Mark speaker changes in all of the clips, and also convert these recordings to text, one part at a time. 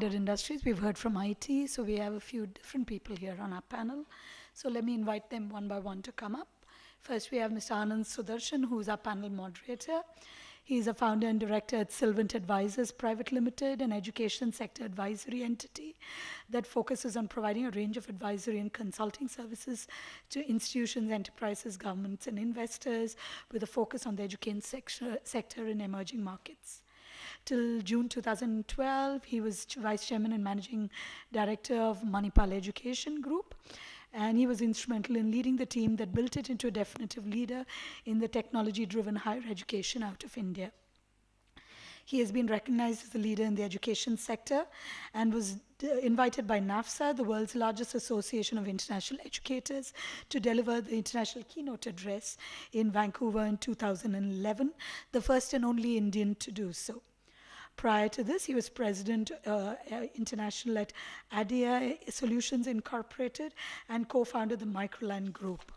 Speaker 1: Industries. We've heard from IT, so we have a few different people here on our panel. So let me invite them one by one to come up. First, we have Mr. Anand Sudarshan, who is our panel moderator. He is a founder and director at Sylvant Advisors Private Limited, an education sector advisory entity that focuses on providing a range of advisory and consulting services to institutions, enterprises, governments, and investors with a focus on the education sector in emerging markets. Till June 2012, he was Vice Chairman and Managing Director of Manipal Education Group, and he was instrumental in leading the team that built it into a definitive leader in the technology-driven higher education out of India. He has been recognized as a leader in the education sector and was invited by NAFSA, the world's largest association of international educators, to deliver the international keynote address in Vancouver in 2011, the first and only Indian to do so. Prior to this, he was president international at ADIA Solutions Incorporated and co-founded the Microland Group.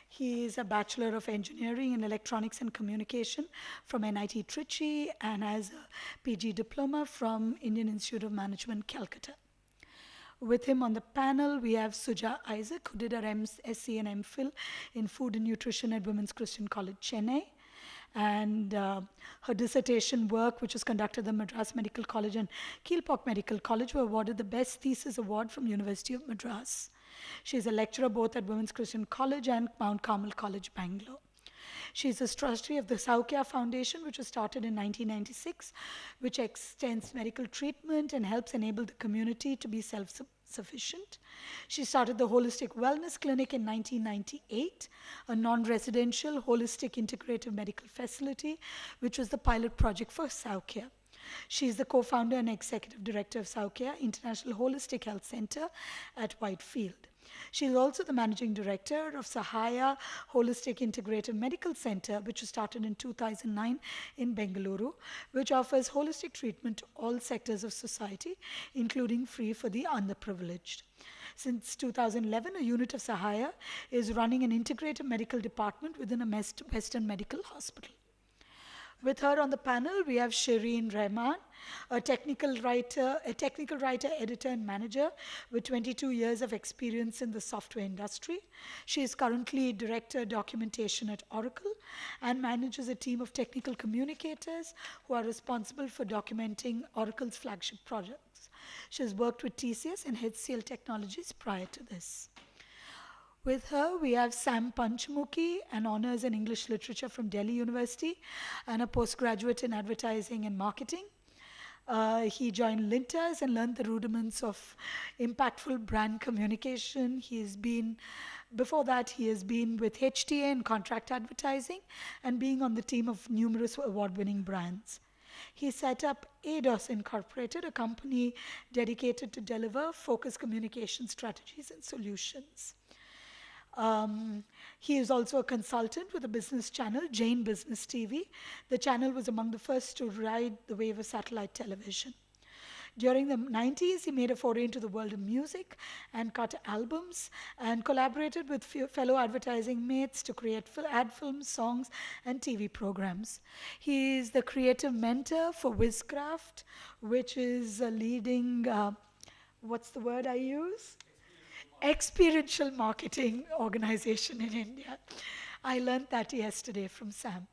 Speaker 1: He is a Bachelor of Engineering in Electronics and Communication from NIT Trichy and has a PG diploma from Indian Institute of Management, Calcutta. With him on the panel, we have Suja Issac, who did her SC and MPhil in Food and Nutrition at Women's Christian College, Chennai. And her dissertation work, which was conducted at the Madras Medical College and Keelpok Medical College, were awarded the Best Thesis Award from University of Madras. She is a lecturer both at Women's Christian College and Mount Carmel College, Bangalore. She is a trustee of the SOUKYA Foundation, which was started in 1996, which extends medical treatment and helps enable the community to be self-sufficient. She started the Holistic Wellness Clinic in 1998, a non-residential, holistic, integrative medical facility, which was the pilot project for SOUKYA. She is the co-founder and executive director of SOUKYA, International Holistic Health Center at Whitefield. She is also the managing director of Sahaya Holistic Integrative Medical Center, which was started in 2009 in Bangalore, which offers holistic treatment to all sectors of society, including free for the underprivileged. Since 2011, a unit of Sahaya is running an integrative medical department within a Western Medical Hospital. With her on the panel, we have Shirin Rahman, a technical writer, editor, and manager with 22 years of experience in the software industry. She is currently Director Documentation at Oracle and manages a team of technical communicators who are responsible for documenting Oracle's flagship projects. She has worked with TCS and HCL Technologies prior to this. With her, we have Sam Panchamukhii, an honors in English literature from Delhi University and a postgraduate in advertising and marketing. He joined Lintas and learned the rudiments of impactful brand communication. Before that, he has been with HTA in contract advertising and being on the team of numerous award-winning brands. He set up ADOS Incorporated, a company dedicated to deliver focused communication strategies and solutions. He is also a consultant with a business channel, Jain Business TV. The channel was among the first to ride the wave of satellite television. During the 90s, he made a foray into the world of music and cut albums and collaborated with fellow advertising mates to create ad films, songs, and TV programs. He is the creative mentor for Wizcraft, which is a leading, what's the word I use? Experiential marketing organization in India. I learned that yesterday from Sam.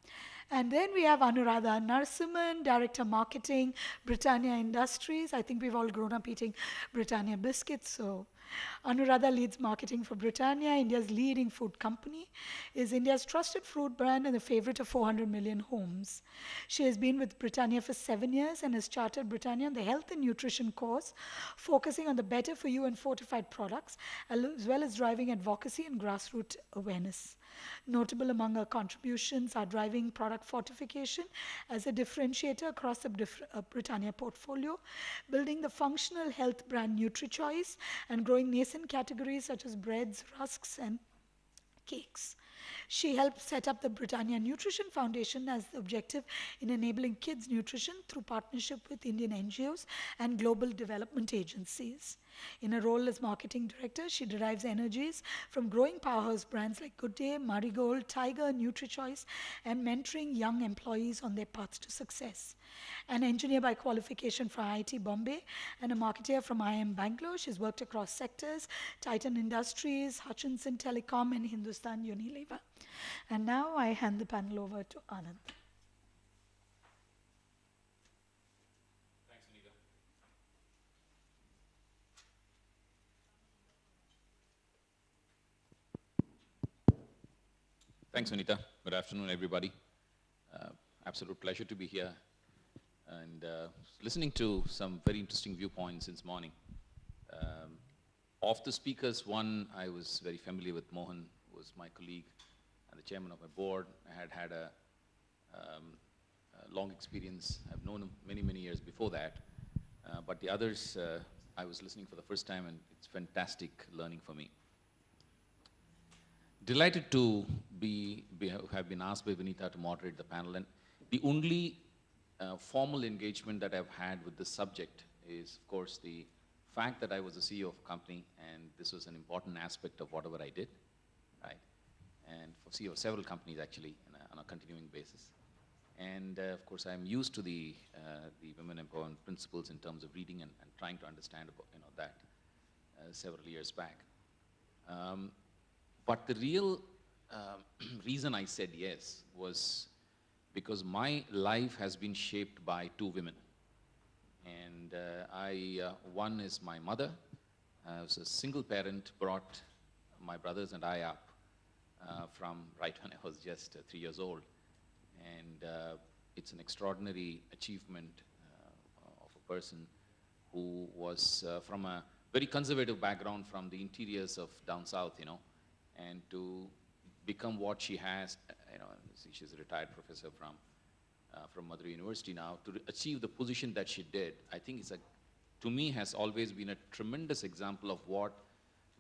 Speaker 1: And then we have Anuradha Narasimhan, Director Marketing, Britannia Industries. I think we've all grown up eating Britannia biscuits, so Anuradha leads marketing for Britannia, India's leading food company, is India's trusted fruit brand and the favorite of 400 million homes. She has been with Britannia for 7 years and has chartered Britannia on the health and nutrition course, focusing on the better for you and fortified products, as well as driving advocacy and grassroots awareness. Notable among her contributions are driving product fortification as a differentiator across the Britannia portfolio, building the functional health brand NutriChoice, and growing nascent categories such as breads, rusks, and cakes. She helped set up the Britannia Nutrition Foundation as the objective in enabling kids' nutrition through partnership with Indian NGOs and global development agencies. In her role as marketing director, she derives energies from growing powerhouse brands like Good Day, Marigold, Tiger, NutriChoice, and mentoring young employees on their path to success. An engineer by qualification from IIT Bombay and a marketer from IIM Bangalore, she's worked across sectors, Titan Industries, Hutchinson Telecom, and Hindustan Unilever. And now I hand the panel over to Anand.
Speaker 2: Thanks, Sunita. Good afternoon, everybody. Absolute pleasure to be here and listening to some very interesting viewpoints since morning. Of the speakers, one I was very familiar with, Mohan, was my colleague and the chairman of my board. I had a long experience. I've known him many, many years before that. But the others, I was listening for the first time, and it's fantastic learning for me. Delighted to have been asked by Vinita to moderate the panel, and the only formal engagement that I've had with this subject is, of course, the fact that I was the CEO of a company, and this was an important aspect of whatever I did, right? And for CEO of several companies, actually, on a continuing basis. And of course, I'm used to the women empowerment principles in terms of reading and trying to understand about, that several years back. But the real reason I said yes was because my life has been shaped by two women. And one is my mother. I was a single parent, brought my brothers and I up from right when I was just 3 years old. And it's an extraordinary achievement of a person who was from a very conservative background from the interiors of down south, and to become what she has, she's a retired professor from Madurai University now, to achieve the position that she did, I think it's to me has always been a tremendous example of what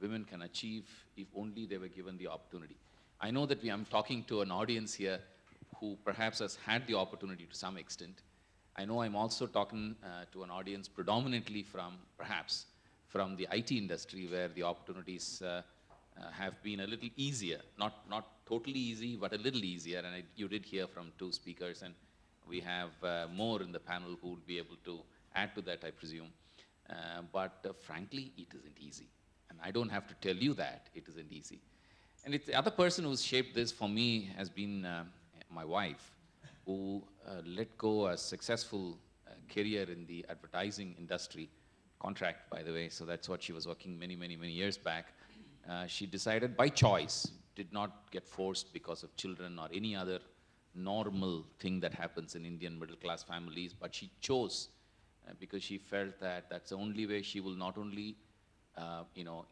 Speaker 2: women can achieve if only they were given the opportunity. I know that I'm talking to an audience here who perhaps has had the opportunity to some extent. I know I'm also talking to an audience predominantly perhaps from the IT industry, where the opportunities have been a little easier, not totally easy, but a little easier. And you did hear from two speakers, and we have more in the panel who will be able to add to that, I presume. But frankly, it isn't easy. And I don't have to tell you that it isn't easy. And the other person who's shaped this for me has been my wife, who let go a successful career in the advertising industry, contract, by the way, so that's what she was working many, many, many years back. She decided by choice, did not get forced because of children or any other normal thing that happens in Indian middle class families, but she chose because she felt that that's the only way she will not only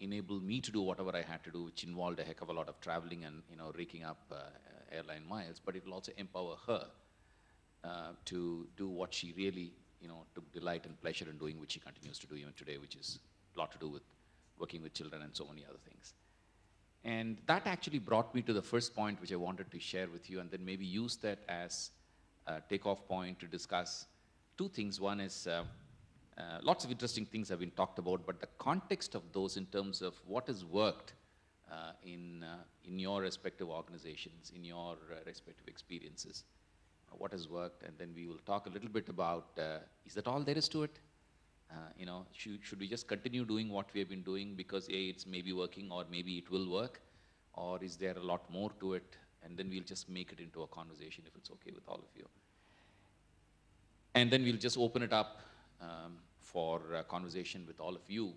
Speaker 2: enable me to do whatever I had to do, which involved a heck of a lot of traveling and raking up airline miles, but it will also empower her to do what she really took delight and pleasure in doing, which she continues to do even today, which is a lot to do with working with children and so many other things. And that actually brought me to the first point which I wanted to share with you, and then maybe use that as a takeoff point to discuss two things. One is lots of interesting things have been talked about, but the context of those in terms of what has worked in your respective organizations, in your respective experiences, what has worked, and then we will talk a little bit about, is that all there is to it? Should we just continue doing what we have been doing because it's maybe working or maybe it will work, or is there a lot more to it? And then we'll just make it into a conversation if it's okay with all of you. And then we'll just open it up for a conversation with all of you.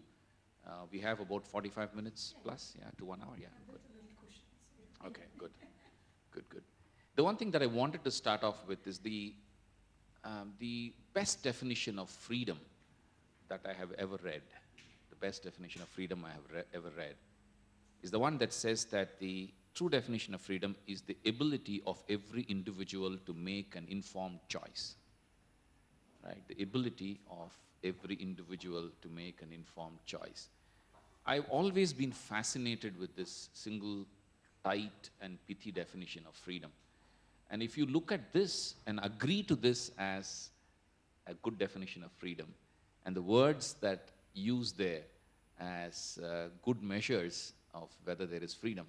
Speaker 2: We have about 45 minutes plus, to 1 hour, good. Okay, good, good. The one thing that I wanted to start off with is the best definition of freedom that I have ever read, the best definition of freedom I have ever read, is the one that says that the true definition of freedom is the ability of every individual to make an informed choice, right? The ability of every individual to make an informed choice. I've always been fascinated with this single, tight and pithy definition of freedom. And if you look at this and agree to this as a good definition of freedom, and the words that use there as good measures of whether there is freedom.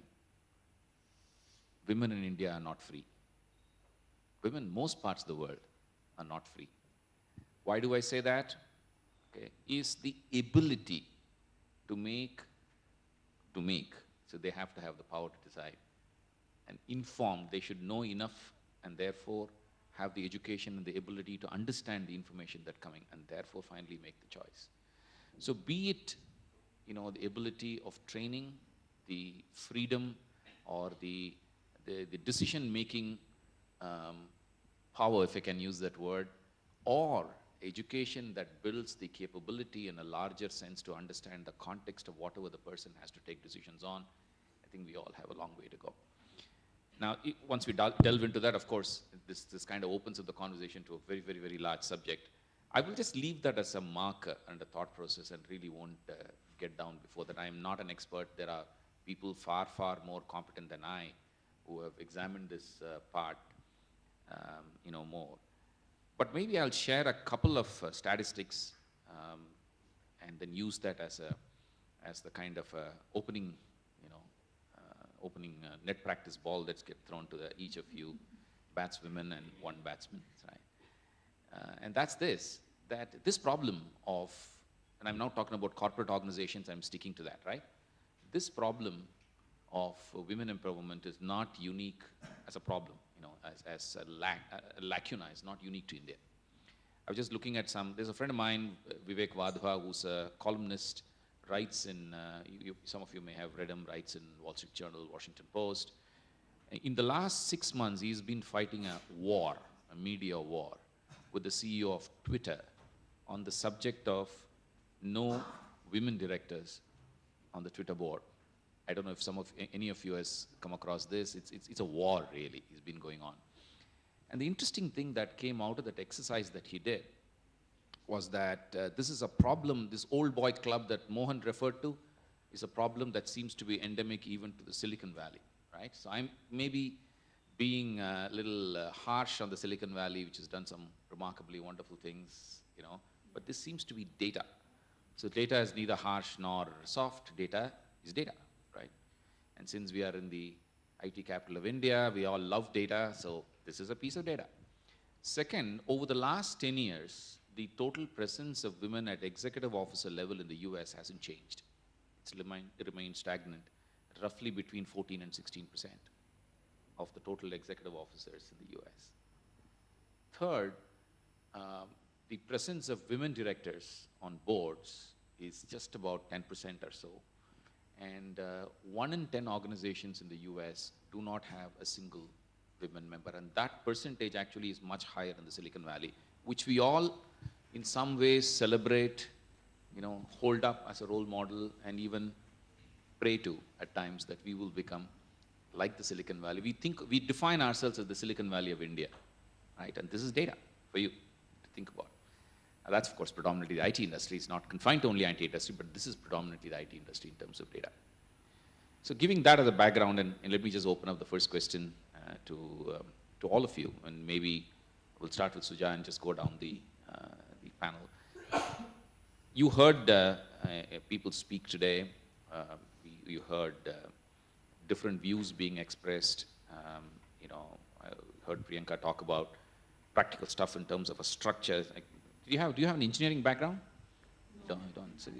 Speaker 2: Women in India are not free. Women in most parts of the world are not free. Why do I say that? Okay, is the ability to make, so they have to have the power to decide, and informed, they should know enough and therefore have the education and the ability to understand the information that's coming and therefore finally make the choice. So be it, you know, the ability of training, the freedom, or the decision-making power, if I can use that word, or education that builds the capability in a larger sense to understand the context of whatever the person has to take decisions on, I think we all have a long way to go. Now, once we delve into that, of course, this kind of opens up the conversation to a very, very, very large subject. I will just leave that as a marker and a thought process and really won't get down before that. I am not an expert. There are people far, far more competent than I who have examined this part, you know, more. But maybe I'll share a couple of statistics and then use that as the kind of opening, you know, opening net practice ball that's get thrown to each of you batswomen and one batsman, right? And that's that this problem of, and I'm now talking about corporate organizations, I'm sticking to that, right? This problem of women empowerment is not unique as a problem, you know, as a lacuna, is not unique to India. I was just looking at there's a friend of mine, Vivek Vadhwa, who's a columnist, writes in, some of you may have read him, writes in Wall Street Journal, Washington Post. In the last 6 months, he's been fighting a war, a media war, with the CEO of Twitter on the subject of no women directors on the Twitter board. I don't know if any of you has come across this. It's a war, really, it's been going on. And the interesting thing that came out of that exercise that he did was that this is a problem, this old boy club that Mohan referred to is a problem that seems to be endemic even to the Silicon Valley, right? So I'm maybe being a little harsh on the Silicon Valley, which has done some remarkably wonderful things, you know, but this seems to be data. So data is neither harsh nor soft. Data is data, right? And since we are in the IT capital of India, we all love data, so this is a piece of data. Second, over the last 10 years, the total presence of women at executive officer level in the US hasn't changed. It remains stagnant, roughly between 14 and 16% of the total executive officers in the US. Third, the presence of women directors on boards is just about 10% or so. And 1 in 10 organizations in the US do not have a single women member. And that percentage actually is much higher in the Silicon Valley, which we all in some ways celebrate, you know, hold up as a role model and even pray to at times that we will become like the Silicon Valley. We define ourselves as the Silicon Valley of India, right? And this is data for you to think about. Now that's, of course, predominantly the IT industry. It's not confined to only IT industry, but this is predominantly the IT industry in terms of data. So giving that as a background, and let me just open up the first question to all of you, and maybe we'll start with Suja and just go down the panel. You heard people speak today. You heard different views being expressed. You know, I heard Priyanka talk about practical stuff in terms of a structure. Like, do you have an engineering background? No, you don't. So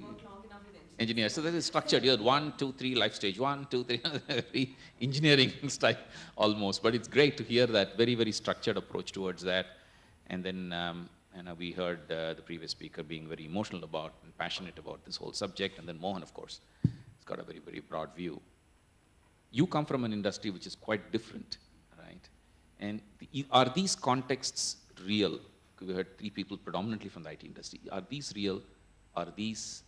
Speaker 2: engineer. So that is structured. You had 1, 2, 3, life stage 1, 2, 3, engineering style almost. But it's great to hear that very, very structured approach towards that. And then we heard the previous speaker being very emotional about and passionate about this whole subject. And then Mohan, of course, has got a very, very broad view. You come from an industry which is quite different, right? And are these contexts real? We heard 3 people predominantly from the IT industry. Are these real? Are these,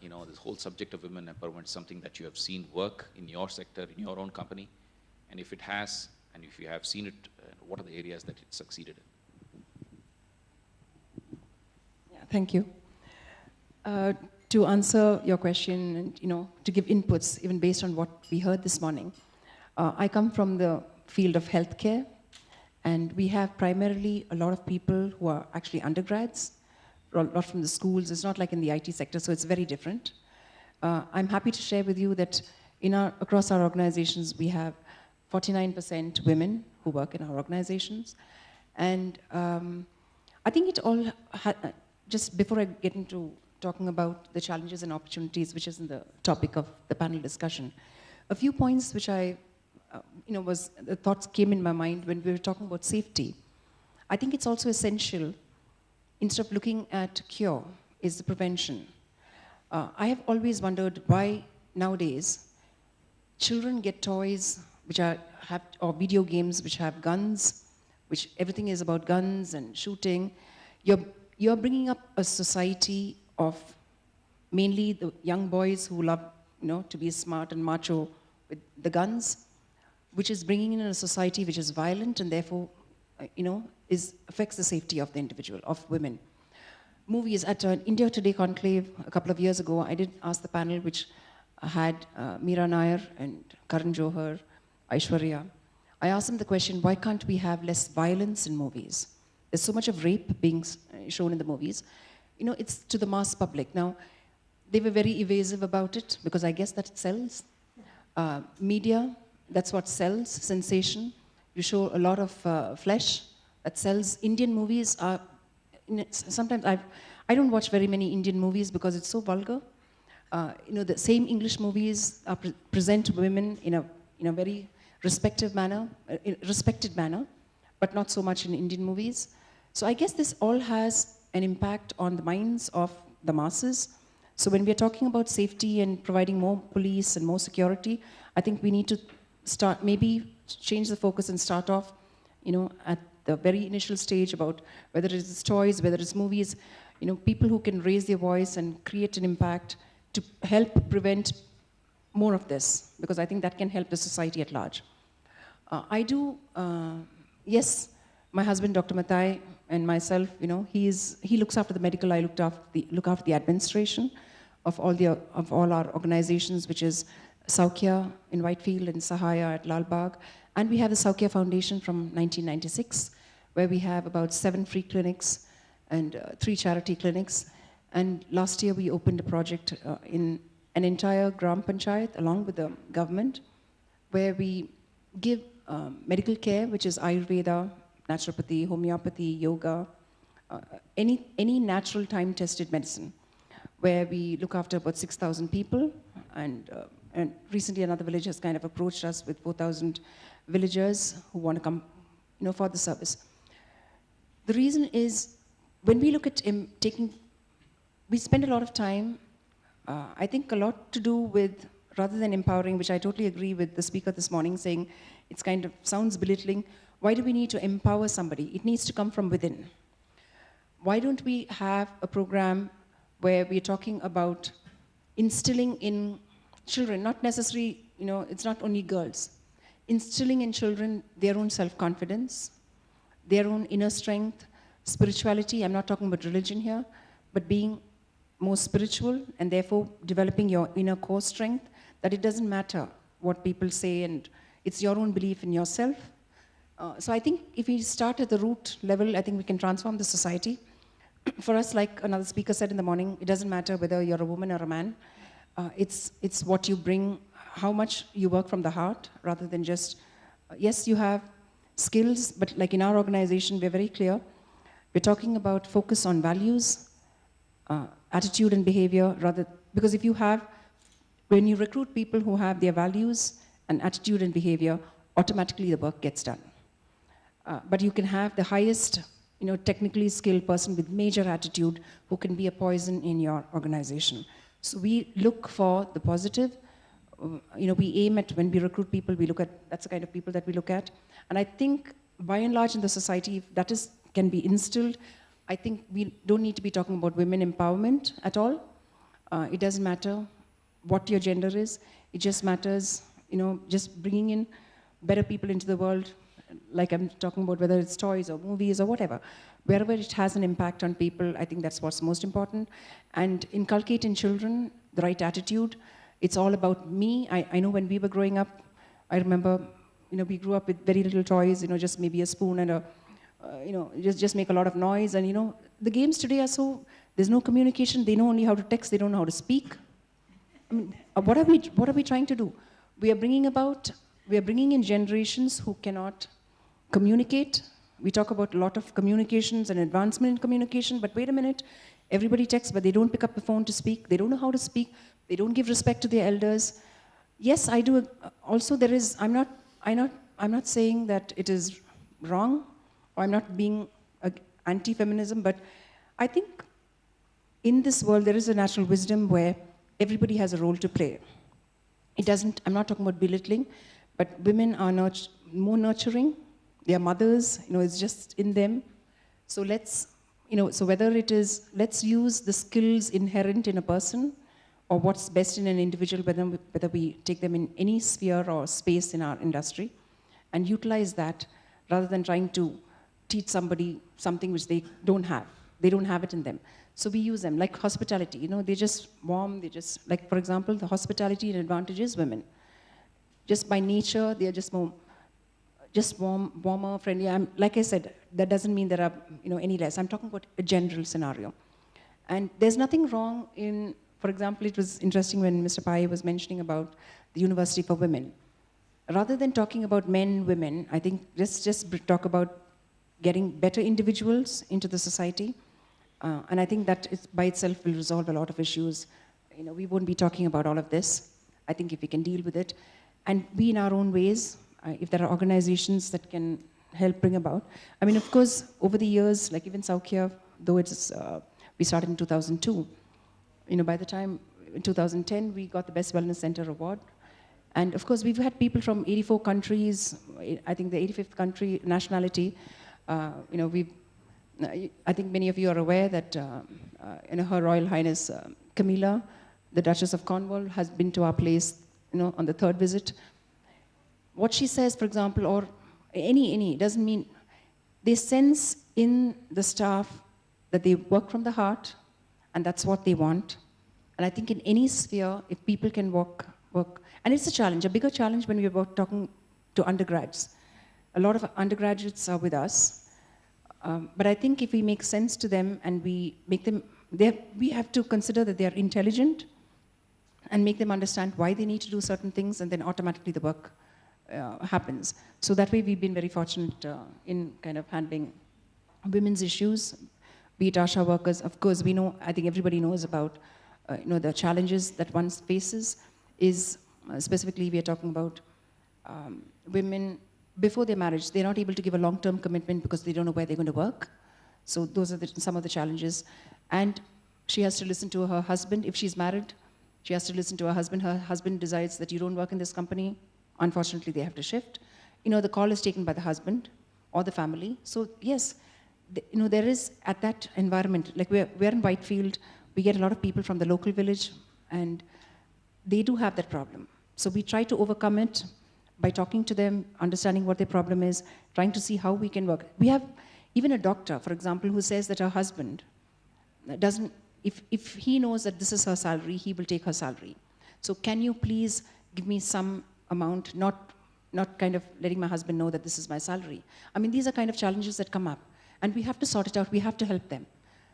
Speaker 2: you know, this whole subject of women empowerment something that you have seen work in your sector, in your own company? And if it has, and if you have seen it, what are the areas that it succeeded in?
Speaker 3: Yeah, thank you. To answer your question and, you know, to give inputs even based on what we heard this morning, I come from the field of healthcare, and we have primarily a lot of people who are actually undergrads, a lot from the schools. It's not like in the IT sector, so it's very different. I'm happy to share with you that across our organizations, we have 49% women who work in our organizations. And I think it all, just before I get into talking about the challenges and opportunities, which is in the topic of the panel discussion, a few points which the thoughts came in my mind when we were talking about safety. I think it's also essential, instead of looking at cure, is the prevention. I have always wondered why nowadays children get toys or video games which have guns, which everything is about guns and shooting. You're bringing up a society of mainly the young boys who love, to be smart and macho with the guns, which is bringing in a society which is violent and therefore, affects the safety of the individual, of women. Movies at an India Today conclave a couple of years ago, I did ask the panel, which had Meera Nair and Karan Johar, Aishwarya. I asked them the question, why can't we have less violence in movies? There's so much of rape being shown in the movies. It's to the mass public. Now, they were very evasive about it because I guess that it sells. Media, that's what sells, sensation. You show a lot of flesh, that sells. Indian movies are, sometimes I don't watch very many Indian movies because it's so vulgar. The same English movies present women in a very respected manner, but not so much in Indian movies. So I guess this all has an impact on the minds of the masses. So when we're talking about safety and providing more police and more security, I think we need to maybe change the focus and start off, at the very initial stage about whether it's toys, whether it's movies, people who can raise their voice and create an impact to help prevent more of this, because I think that can help the society at large. Yes, my husband, Dr. Mathai, and myself, he looks after the medical, I look after the administration of all our organizations, which is SOUKYA in Whitefield and Sahaya at Lalbagh. And we have the SOUKYA Foundation from 1996, where we have about 7 free clinics and 3 charity clinics. And last year we opened a project in an entire Gram Panchayat along with the government, where we give medical care, which is Ayurveda, naturopathy, homeopathy, yoga, any natural time-tested medicine, where we look after about 6,000 people. And recently another village has kind of approached us with 4,000 villagers who want to come for the service. The reason is, when we look at we spend a lot of time, I think a lot to do with, rather than empowering, which I totally agree with the speaker this morning saying it's kind of sounds belittling. Why do we need to empower somebody? It needs to come from within. Why don't we have a program where we're talking about instilling in children, not necessarily, it's not only girls, instilling in children their own self-confidence, their own inner strength, spirituality. I'm not talking about religion here, but being more spiritual and therefore developing your inner core strength, that it doesn't matter what people say and it's your own belief in yourself. So I think if we start at the root level, I think we can transform the society. For us, like another speaker said in the morning, it doesn't matter whether you're a woman or a man. It's what you bring, how much you work from the heart, rather than just, yes, you have skills, but like in our organization, we're very clear. We're talking about focus on values, attitude and behavior, because when you recruit people who have their values and attitude and behavior, automatically the work gets done. But you can have the highest, technically skilled person with major attitude who can be a poison in your organization. So we look for the positive. We aim at, when we recruit people, that's the kind of people that we look at. And I think, by and large in the society, if that can be instilled, I think we don't need to be talking about women empowerment at all. It doesn't matter what your gender is. It just matters, just bringing in better people into the world, like I'm talking about whether it's toys or movies or whatever. Wherever it has an impact on people, I think that's what's most important. And inculcate in children the right attitude. It's all about me. I know when we were growing up, I remember, we grew up with very little toys, just maybe a spoon and just make a lot of noise. And, the games today are so, there's no communication. They know only how to text. They don't know how to speak. I mean, what are we trying to do? We are bringing in generations who cannot communicate. We talk about a lot of communications and advancement in communication, but wait a minute, everybody texts, but they don't pick up the phone to speak. They don't know how to speak. They don't give respect to their elders. Yes, I do. Also, there is, I'm not saying that it is wrong, or I'm not being anti-feminism, but I think in this world, there is a natural wisdom where everybody has a role to play. I'm not talking about belittling, but women are more nurturing. They are mothers, it's just in them. So whether it is, let's use the skills inherent in a person or what's best in an individual, whether we take them in any sphere or space in our industry and utilize that rather than trying to teach somebody something which they don't have. They don't have it in them. So we use them, like hospitality, they're just warm, like for example, the hospitality and advantage is women. Just by nature, they're just warmer, friendly. Like I said, that doesn't mean there are, any less. I'm talking about a general scenario. And there's nothing wrong in, for example, it was interesting when Mr. Pai was mentioning about the University for Women. Rather than talking about men, women, I think let's just talk about getting better individuals into the society. And I think that by itself will resolve a lot of issues. We won't be talking about all of this. I think if we can deal with it and be in our own ways, if there are organizations that can help bring about. I mean, of course, over the years, like even SOUKYA, though we started in 2002, by the time in 2010, we got the Best Wellness Center Award. And of course, we've had people from 84 countries, I think the 85th country nationality. I think many of you are aware that Her Royal Highness Camilla, the Duchess of Cornwall, has been to our place on the third visit. What she says, for example, or any, doesn't mean, they sense in the staff that they work from the heart, and that's what they want. And I think in any sphere, if people can work, and it's a challenge, a bigger challenge when we're talking to undergrads. A lot of undergraduates are with us, but I think if we make sense to them and we make them, we have to consider that they are intelligent and make them understand why they need to do certain things, and then automatically the work happens. So that way we've been very fortunate in kind of handling women's issues, be it ASHA workers. Of course, we know, I think everybody knows about the challenges that one faces is, specifically we are talking about women before their marriage, they're not able to give a long-term commitment because they don't know where they're going to work. So those are some of the challenges. And she has to listen to her husband. If she's married, she has to listen to her husband. Her husband decides that you don't work in this company. Unfortunately, they have to shift. The call is taken by the husband or the family. So yes, there is at that environment, like we're in Whitefield, we get a lot of people from the local village, and they do have that problem. So we try to overcome it by talking to them, understanding what their problem is, trying to see how we can work. We have even a doctor, for example, who says that her husband doesn't, if he knows that this is her salary, he will take her salary. So can you please give me some amount, not kind of letting my husband know that this is my salary. I mean, these are kind of challenges that come up, and we have to sort it out, we have to help them.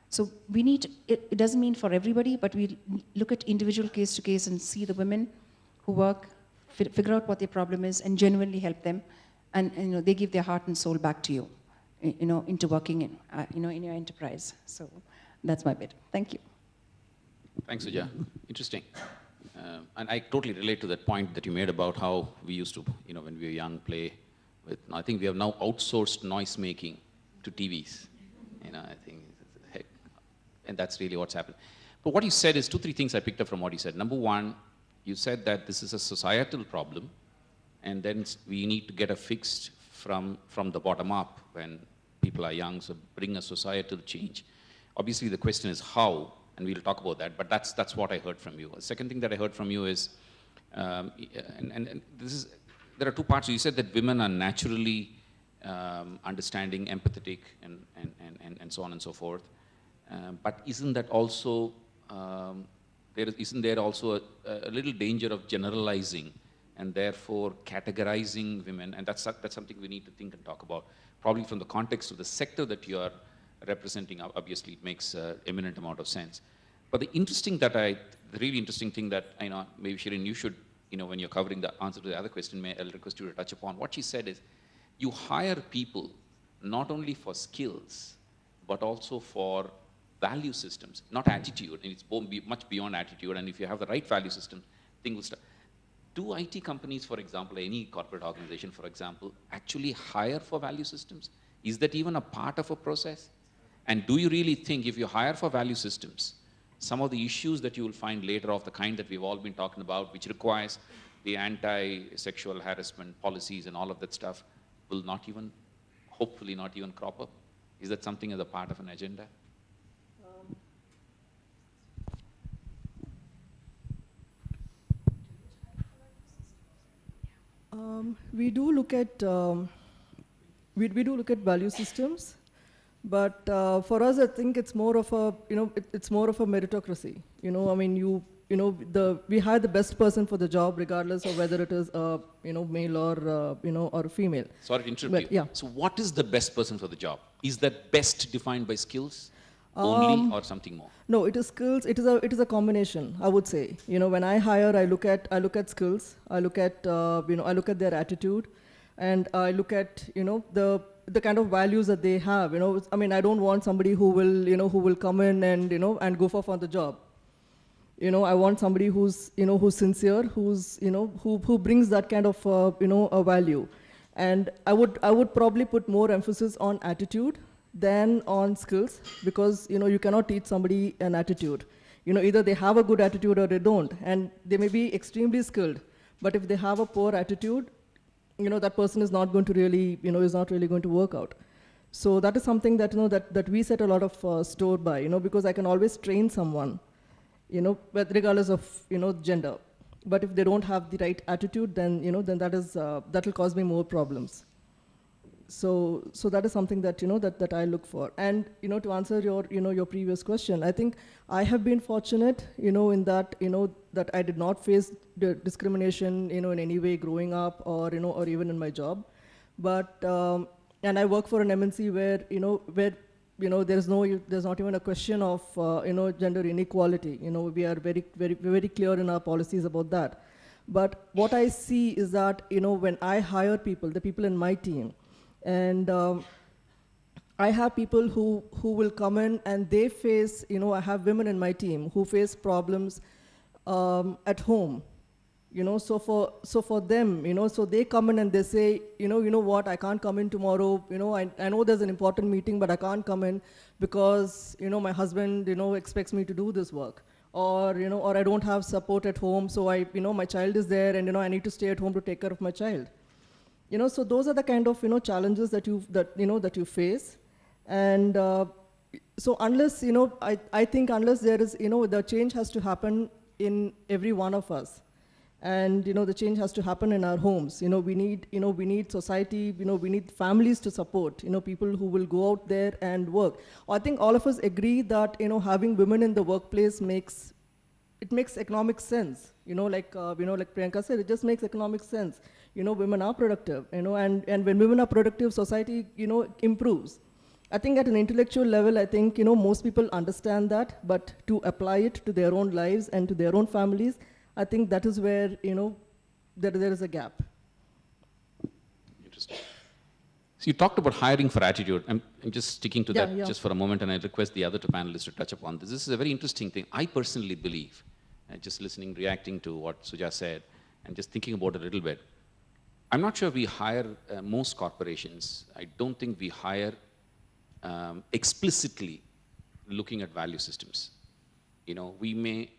Speaker 3: So we need, it doesn't mean for everybody, but we look at individual case to case and see the women who work, figure out what their problem is, and genuinely help them, and they give their heart and soul back to you, into working in, in your enterprise. So that's my bit. Thank you.
Speaker 2: Thanks, Suja. Interesting. And I totally relate to that point that you made about how we used to, when we were young, play with. I think we have now outsourced noise making to TVs. I think, heck, and that's really what's happened. But what you said is 2-3 things I picked up from what you said. Number one, you said that this is a societal problem, and then we need to get a fix from the bottom up when people are young, so bring a societal change. Obviously, the question is how, and we'll talk about that, but that's what I heard from you. The second thing that I heard from you is, and there are 2 parts. You said that women are naturally understanding, empathetic, and so on and so forth. But isn't that also, isn't there also a little danger of generalizing and therefore categorizing women? And that's something we need to think and talk about. Probably from the context of the sector that you are representing, obviously it makes an eminent amount of sense. But the really interesting thing that, maybe Shirin, you should, when you're covering the answer to the other question, I'll request you to touch upon. What she said is, you hire people not only for skills, but also for value systems, not attitude. And it's much beyond attitude. And if you have the right value system, things will start. Do IT companies, for example, any corporate organization, for example, actually hire for value systems? Is that even a part of a process? And do you really think if you hire for value systems, some of the issues that you will find later of the kind that we've all been talking about, which requires the anti-sexual harassment policies and all of that stuff, will not even, hopefully not even crop up? Is that something as a part of an agenda?
Speaker 4: We do look at we do look at value systems, but for us, I think it's more of a it's more of a meritocracy. I mean, we hire the best person for the job, regardless of whether it is male or or female.
Speaker 2: Sorry to interrupt you.
Speaker 4: Yeah.
Speaker 2: So what is the best person for the job? Is that best defined by skills only or something more?
Speaker 4: No, it is skills. It is a combination, I would say. When I hire, I look at skills. I look at I look at their attitude, and I look at the kind of values that they have. I mean, I don't want somebody who will come in and and goof off on the job. I want somebody who's who's sincere, who brings that kind of a value. And I would probably put more emphasis on attitude than on skills, because you cannot teach somebody an attitude. Either they have a good attitude or they don't, and they may be extremely skilled, but if they have a poor attitude, that person is not going to really is not really going to work out. So that is something that that we set a lot of store by, because I can always train someone, but regardless of gender. But if they don't have the right attitude, then then that will cause me more problems. So that is something that that I look for. And to answer your previous question, I think I have been fortunate in that that I did not face the discrimination in any way growing up, or or even in my job. But and I work for an MNC where there's not even a question of gender inequality. We are very clear in our policies about that. But what I see is that when I hire people, the people in my team, and I have people who will come in and they face, I have women in my team who face problems at home. So for them, so they come in and they say, you know what, I can't come in tomorrow. I know there's an important meeting, but I can't come in because my husband expects me to do this work, or or I don't have support at home, so my child is there, and I need to stay at home to take care of my child. So those are the kind of challenges that you face, and so unless I think unless there is the change has to happen in every one of us, and the change has to happen in our homes. We need society. We need families to support people who will go out there and work. I think all of us agree that having women in the workplace makes economic sense. Like Priyanka said, it just makes economic sense. Women are productive. And when women are productive, society improves. I think at an intellectual level, I think most people understand that, but to apply it to their own lives and to their own families, I think that is where there is a gap.
Speaker 2: Interesting. So you talked about hiring for attitude. I'm just sticking to that
Speaker 4: Yeah.
Speaker 2: just for a moment, and I request the other two panelists to touch upon this. This is a very interesting thing. I personally believe, just listening, reacting to what Suja said, and just thinking about it a little bit, I'm not sure we hire most corporations. I don't think we hire explicitly looking at value systems. We may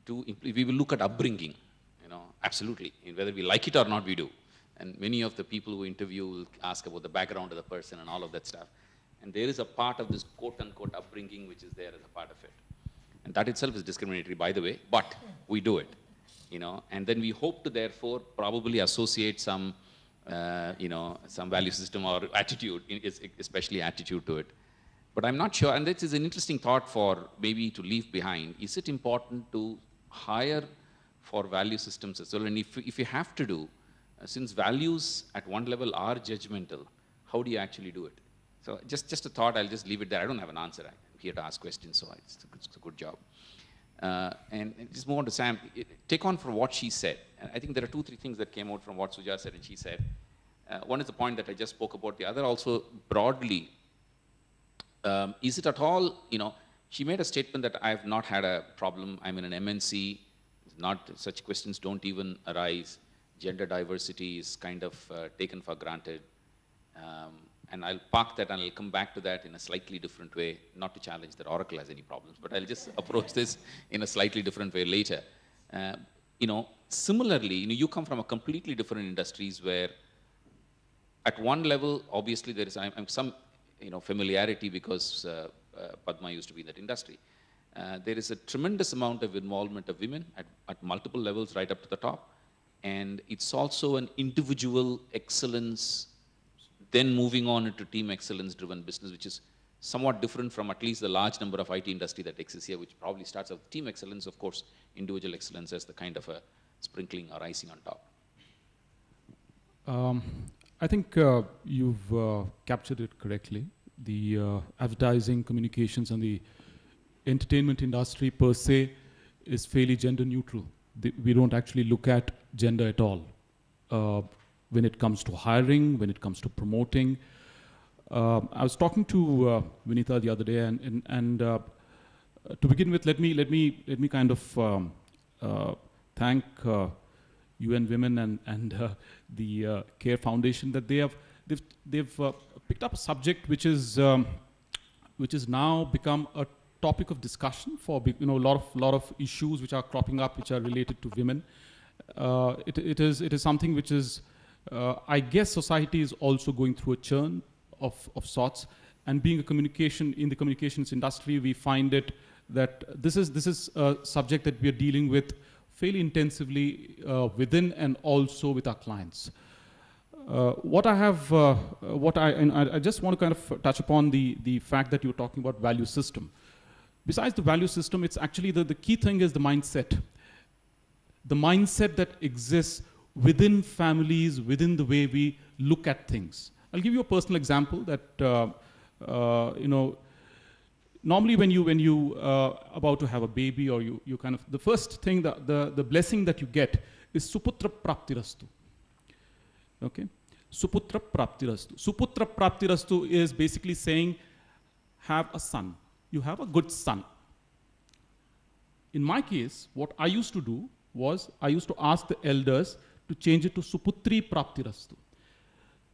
Speaker 2: we will look at upbringing, absolutely. Whether we like it or not, we do. And many of the people who interview will ask about the background of the person and all of that stuff. And there is a part of this quote-unquote upbringing which is there as a part of it. And that itself is discriminatory, by the way, but we do it. And then we hope to therefore probably associate some, some value system or attitude, especially attitude to it. But I'm not sure, and this is an interesting thought for maybe to leave behind. Is it important to hire for value systems as well? And if you have to do, since values at one level are judgmental, how do you actually do it? So just a thought, I'll just leave it there. I don't have an answer. I'm here to ask questions, so it's a good job. And just move on to Sam. Take on from what she said. And I think there are 2-3 things that came out from what Suja said and she said. One is the point that I just spoke about. The other also broadly, is it at all, she made a statement that I have not had a problem. I'm in an MNC. Such questions don't even arise. Gender diversity is kind of taken for granted. And I'll park that and I'll come back to that in a slightly different way, not to challenge that Oracle has any problems, but I'll just approach this in a slightly different way later. Similarly, you come from a completely different industries where at one level, obviously there is some familiarity because Padma used to be in that industry. There is a tremendous amount of involvement of women at multiple levels right up to the top. And it's also an individual excellence, then moving on into team excellence driven business, which is somewhat different from at least the large number of IT industry that exists here, which probably starts with team excellence, of course, individual excellence as the kind of a sprinkling or icing on top.
Speaker 5: I think you've captured it correctly. The advertising, communications, and the entertainment industry per se is fairly gender neutral. We don't actually look at gender at all. When it comes to hiring, when it comes to promoting. I was talking to Vinita the other day, and to begin with, let me kind of thank UN Women and the CARE Foundation that they've picked up a subject which is now become a topic of discussion for a lot of issues which are cropping up which are related to women. It is something which is I guess society is also going through a churn of sorts, and being in the communications industry, we find it that this is a subject that we are dealing with fairly intensively within and also with our clients. I just want to kind of touch upon the fact that you're talking about value system. Besides the value system, it's actually the key thing is the mindset. The mindset that exists within families, within the way we look at things. I'll give you a personal example that, normally when you about to have a baby or you kind of, the first thing, the blessing that you get is Suputra Praptirastu. Okay? Suputra Praptirastu. Suputra Praptirastu is basically saying, have a son. You have a good son. In my case, what I used to do was, I used to ask the elders to change it to Suputri Praptirastu.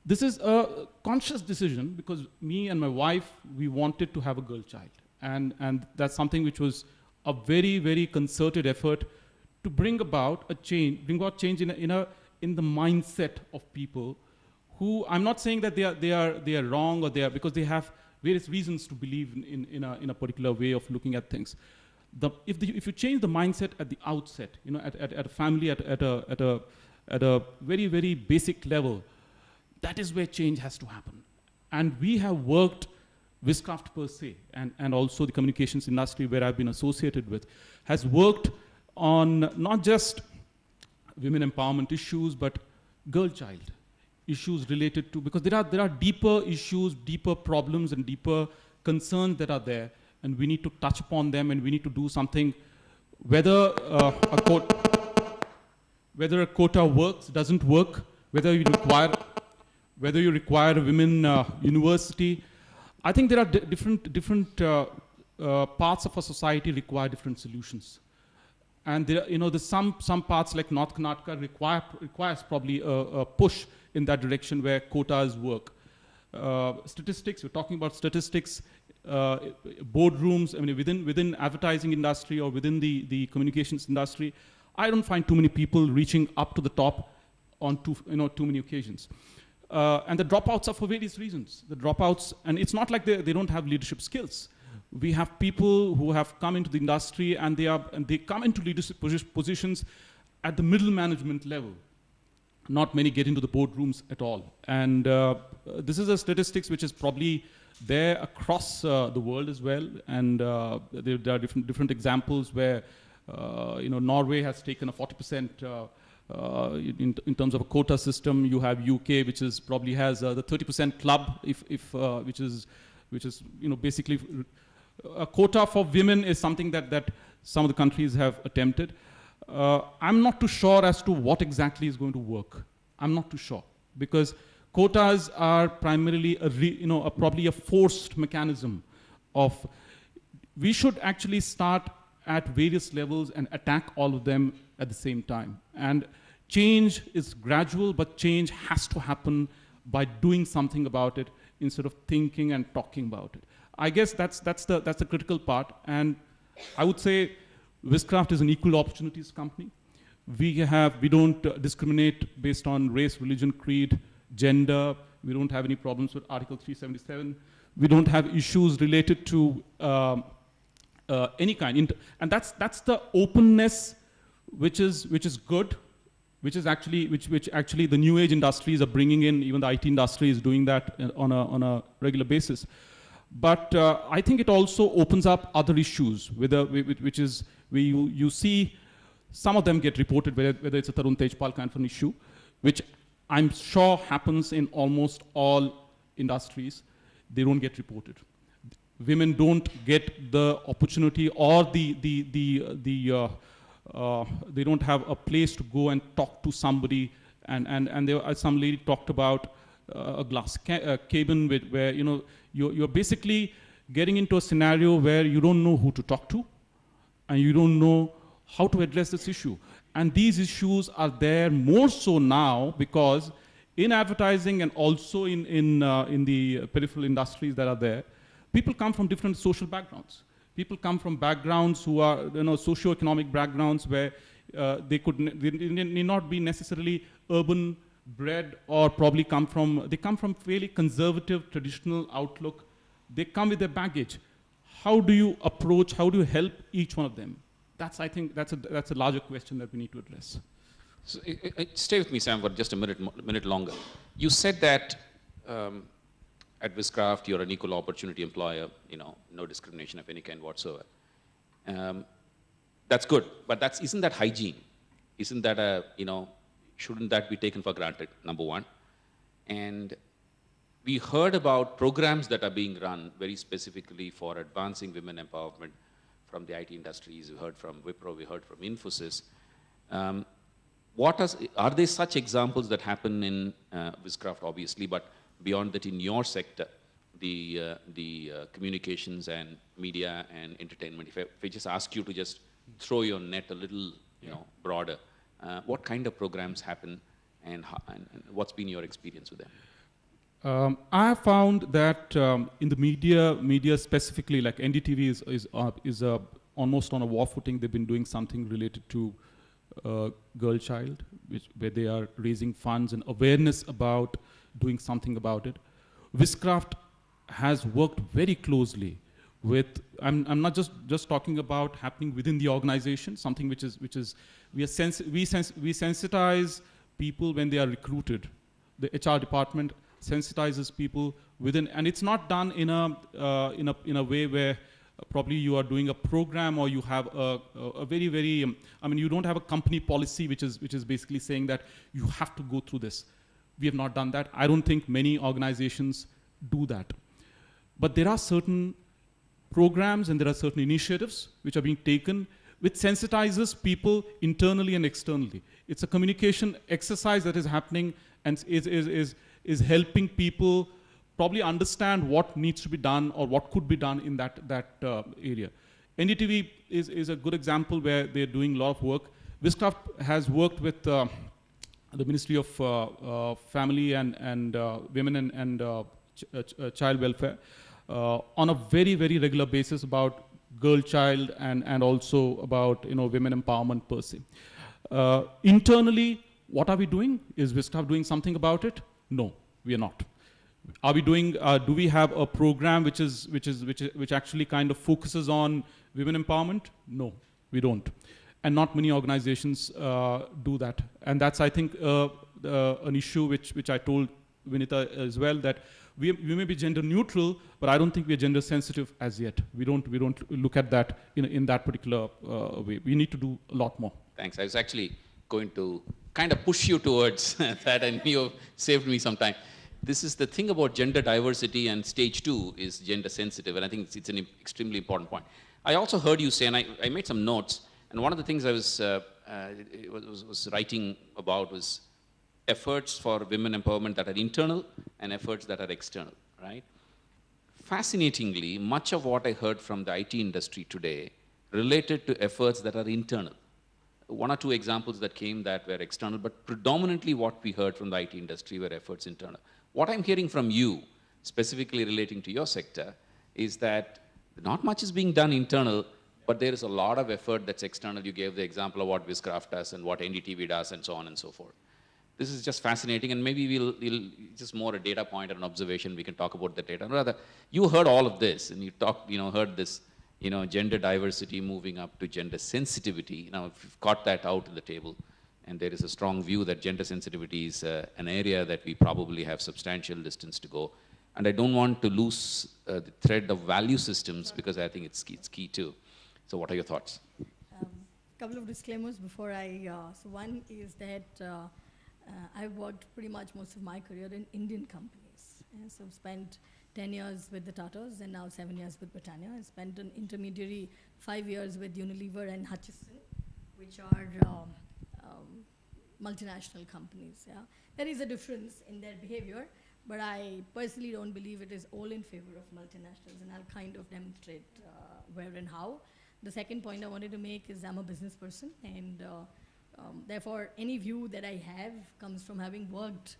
Speaker 5: This is a conscious decision because me and my wife, we wanted to have a girl child. And that's something which was a very, very concerted effort to bring about a change, in the mindset of people who, I'm not saying that they are wrong or because they have various reasons to believe in a particular way of looking at things. If you change the mindset at the outset, at a family, at a very, very basic level, that is where change has to happen. And we have worked, Wizcraft per se, and also the communications industry where I've been associated with, has worked on not just women empowerment issues, but girl child issues related to, because there are deeper issues, deeper problems, and deeper concerns that are there, and we need to touch upon them, and we need to do something, whether a quota works, doesn't work, whether you require a women university. I think there are different parts of a society require different solutions. And there's some parts like North Karnataka requires probably a push in that direction where quotas work. Statistics, we're talking about statistics, boardrooms, I mean, within advertising industry or within the communications industry, I don't find too many people reaching up to the top on too many occasions. And the dropouts are for various reasons. The dropouts, and it's not like they don't have leadership skills. We have people who have come into the industry and they come into leadership positions at the middle management level. Not many get into the boardrooms at all. And this is a statistics which is probably there across the world as well. And there are different examples where Norway has taken a 40% in terms of a quota system. You have UK, which is probably has the 30% club, which is basically a quota for women is something that Some of the countries have attempted. I'm not too sure as to what exactly is going to work. I'm not too sure, because quotas are primarily probably a forced mechanism of, we should actually start at various levels and attack all of them at the same time. And change is gradual, but change has to happen by doing something about it instead of thinking and talking about it. I guess that's the critical part. And I would say Wizcraft is an equal opportunities company. We don't discriminate based on race, religion, creed, gender. We don't have any problems with Article 377. We don't have issues related to any kind. And that's the openness which is good, which actually the new age industries are bringing in. Even the IT industry is doing that on a regular basis. But I think it also opens up other issues, which is where you see some of them get reported, whether it's a Tarun Tejpal kind of an issue, which I'm sure happens in almost all industries. They don't get reported. Women don't get the opportunity, or they don't have a place to go and talk to somebody. And there, some lady talked about a glass cabin where you're basically getting into a scenario where you don't know who to talk to, and you don't know how to address this issue. And these issues are there more so now, because in advertising and also in the peripheral industries that are there, people come from different social backgrounds. People come from backgrounds who are, socio-economic backgrounds where they need not be necessarily urban bred, or probably come from fairly conservative, traditional outlook. They come with their baggage. How do you approach, how do you help each one of them? I think that's a larger question that we need to address.
Speaker 2: So, stay with me, Sam, for just a minute longer. You said that at Wizcraft, you're an equal opportunity employer, no discrimination of any kind whatsoever. That's good, but isn't that hygiene? Isn't that shouldn't that be taken for granted, number one? And we heard about programs that are being run very specifically for advancing women empowerment from the IT industries. We heard from Wipro, we heard from Infosys. Are there such examples that happen in Wizcraft, obviously, but beyond that, in your sector, the communications and media and entertainment, if I just ask you to just throw your net a little broader, what kind of programs happen, and what's been your experience with them?
Speaker 5: I have found that in the media specifically, like NDTV is almost on a war footing. They've been doing something related to girl child, where they are raising funds and awareness about doing something about it. Wizcraft has worked very closely with, I'm not just talking about happening within the organization, something which is we sensitize people when they are recruited. The HR department sensitizes people within, and it's not done in a way where probably you are doing a program, or you have a very, you don't have a company policy which is basically saying that you have to go through this. We have not done that. I don't think many organizations do that. But there are certain programs and there are certain initiatives which are being taken which sensitizes people internally and externally. It's a communication exercise that is happening and is helping people probably understand what needs to be done or what could be done in that area. NDTV is a good example where they're doing a lot of work. Wizcraft has worked with the Ministry of Family and Women and Child Welfare on a very, very regular basis about girl child and also about women empowerment per se. Internally, what are we doing? Is Wizcraft doing something about it? No, we are not. Are we doing? Do we have a program which actually kind of focuses on women empowerment? No, we don't. And not many organizations do that. And that's, I think, an issue which I told Vinita as well, that we may be gender neutral, but I don't think we're gender sensitive as yet. We don't look at that in that particular way. We need to do a lot more.
Speaker 2: Thanks. I was actually going to kind of push you towards that, and you saved me some time. this is the thing about gender diversity, and stage 2 is gender sensitive, and I think it's an extremely important point. I also heard you say, and I made some notes, and one of the things I was writing about was efforts for women empowerment that are internal and efforts that are external, right? Fascinatingly, much of what I heard from the IT industry today related to efforts that are internal. One or two examples that came that were external, but predominantly what we heard from the IT industry were efforts internal. What I'm hearing from you, specifically relating to your sector, is that not much is being done internal, but there is a lot of effort that's external. You gave the example of what Wizcraft does and what NDTV does and so on and so forth. This is just fascinating, and maybe we'll just more a data point and an observation, we can talk about the data. Rather, you heard all of this, and you talked, heard this, gender diversity moving up to gender sensitivity. Now, if you've got that out on the table, and there is a strong view that gender sensitivity is an area that we probably have substantial distance to go. And I don't want to lose the thread of value systems, because I think it's key too. So what are your thoughts?
Speaker 6: Couple of disclaimers before so one is that I've worked pretty much most of my career in Indian companies. So I've spent 10 years with the Tatas and now 7 years with Britannia. I spent an intermediary 5 years with Unilever and Hutchison, which are multinational companies. Yeah? There is a difference in their behavior, but I personally don't believe it is all in favor of multinationals, and I'll kind of demonstrate where and how. The second point I wanted to make is I'm a business person, and therefore, any view that I have comes from having worked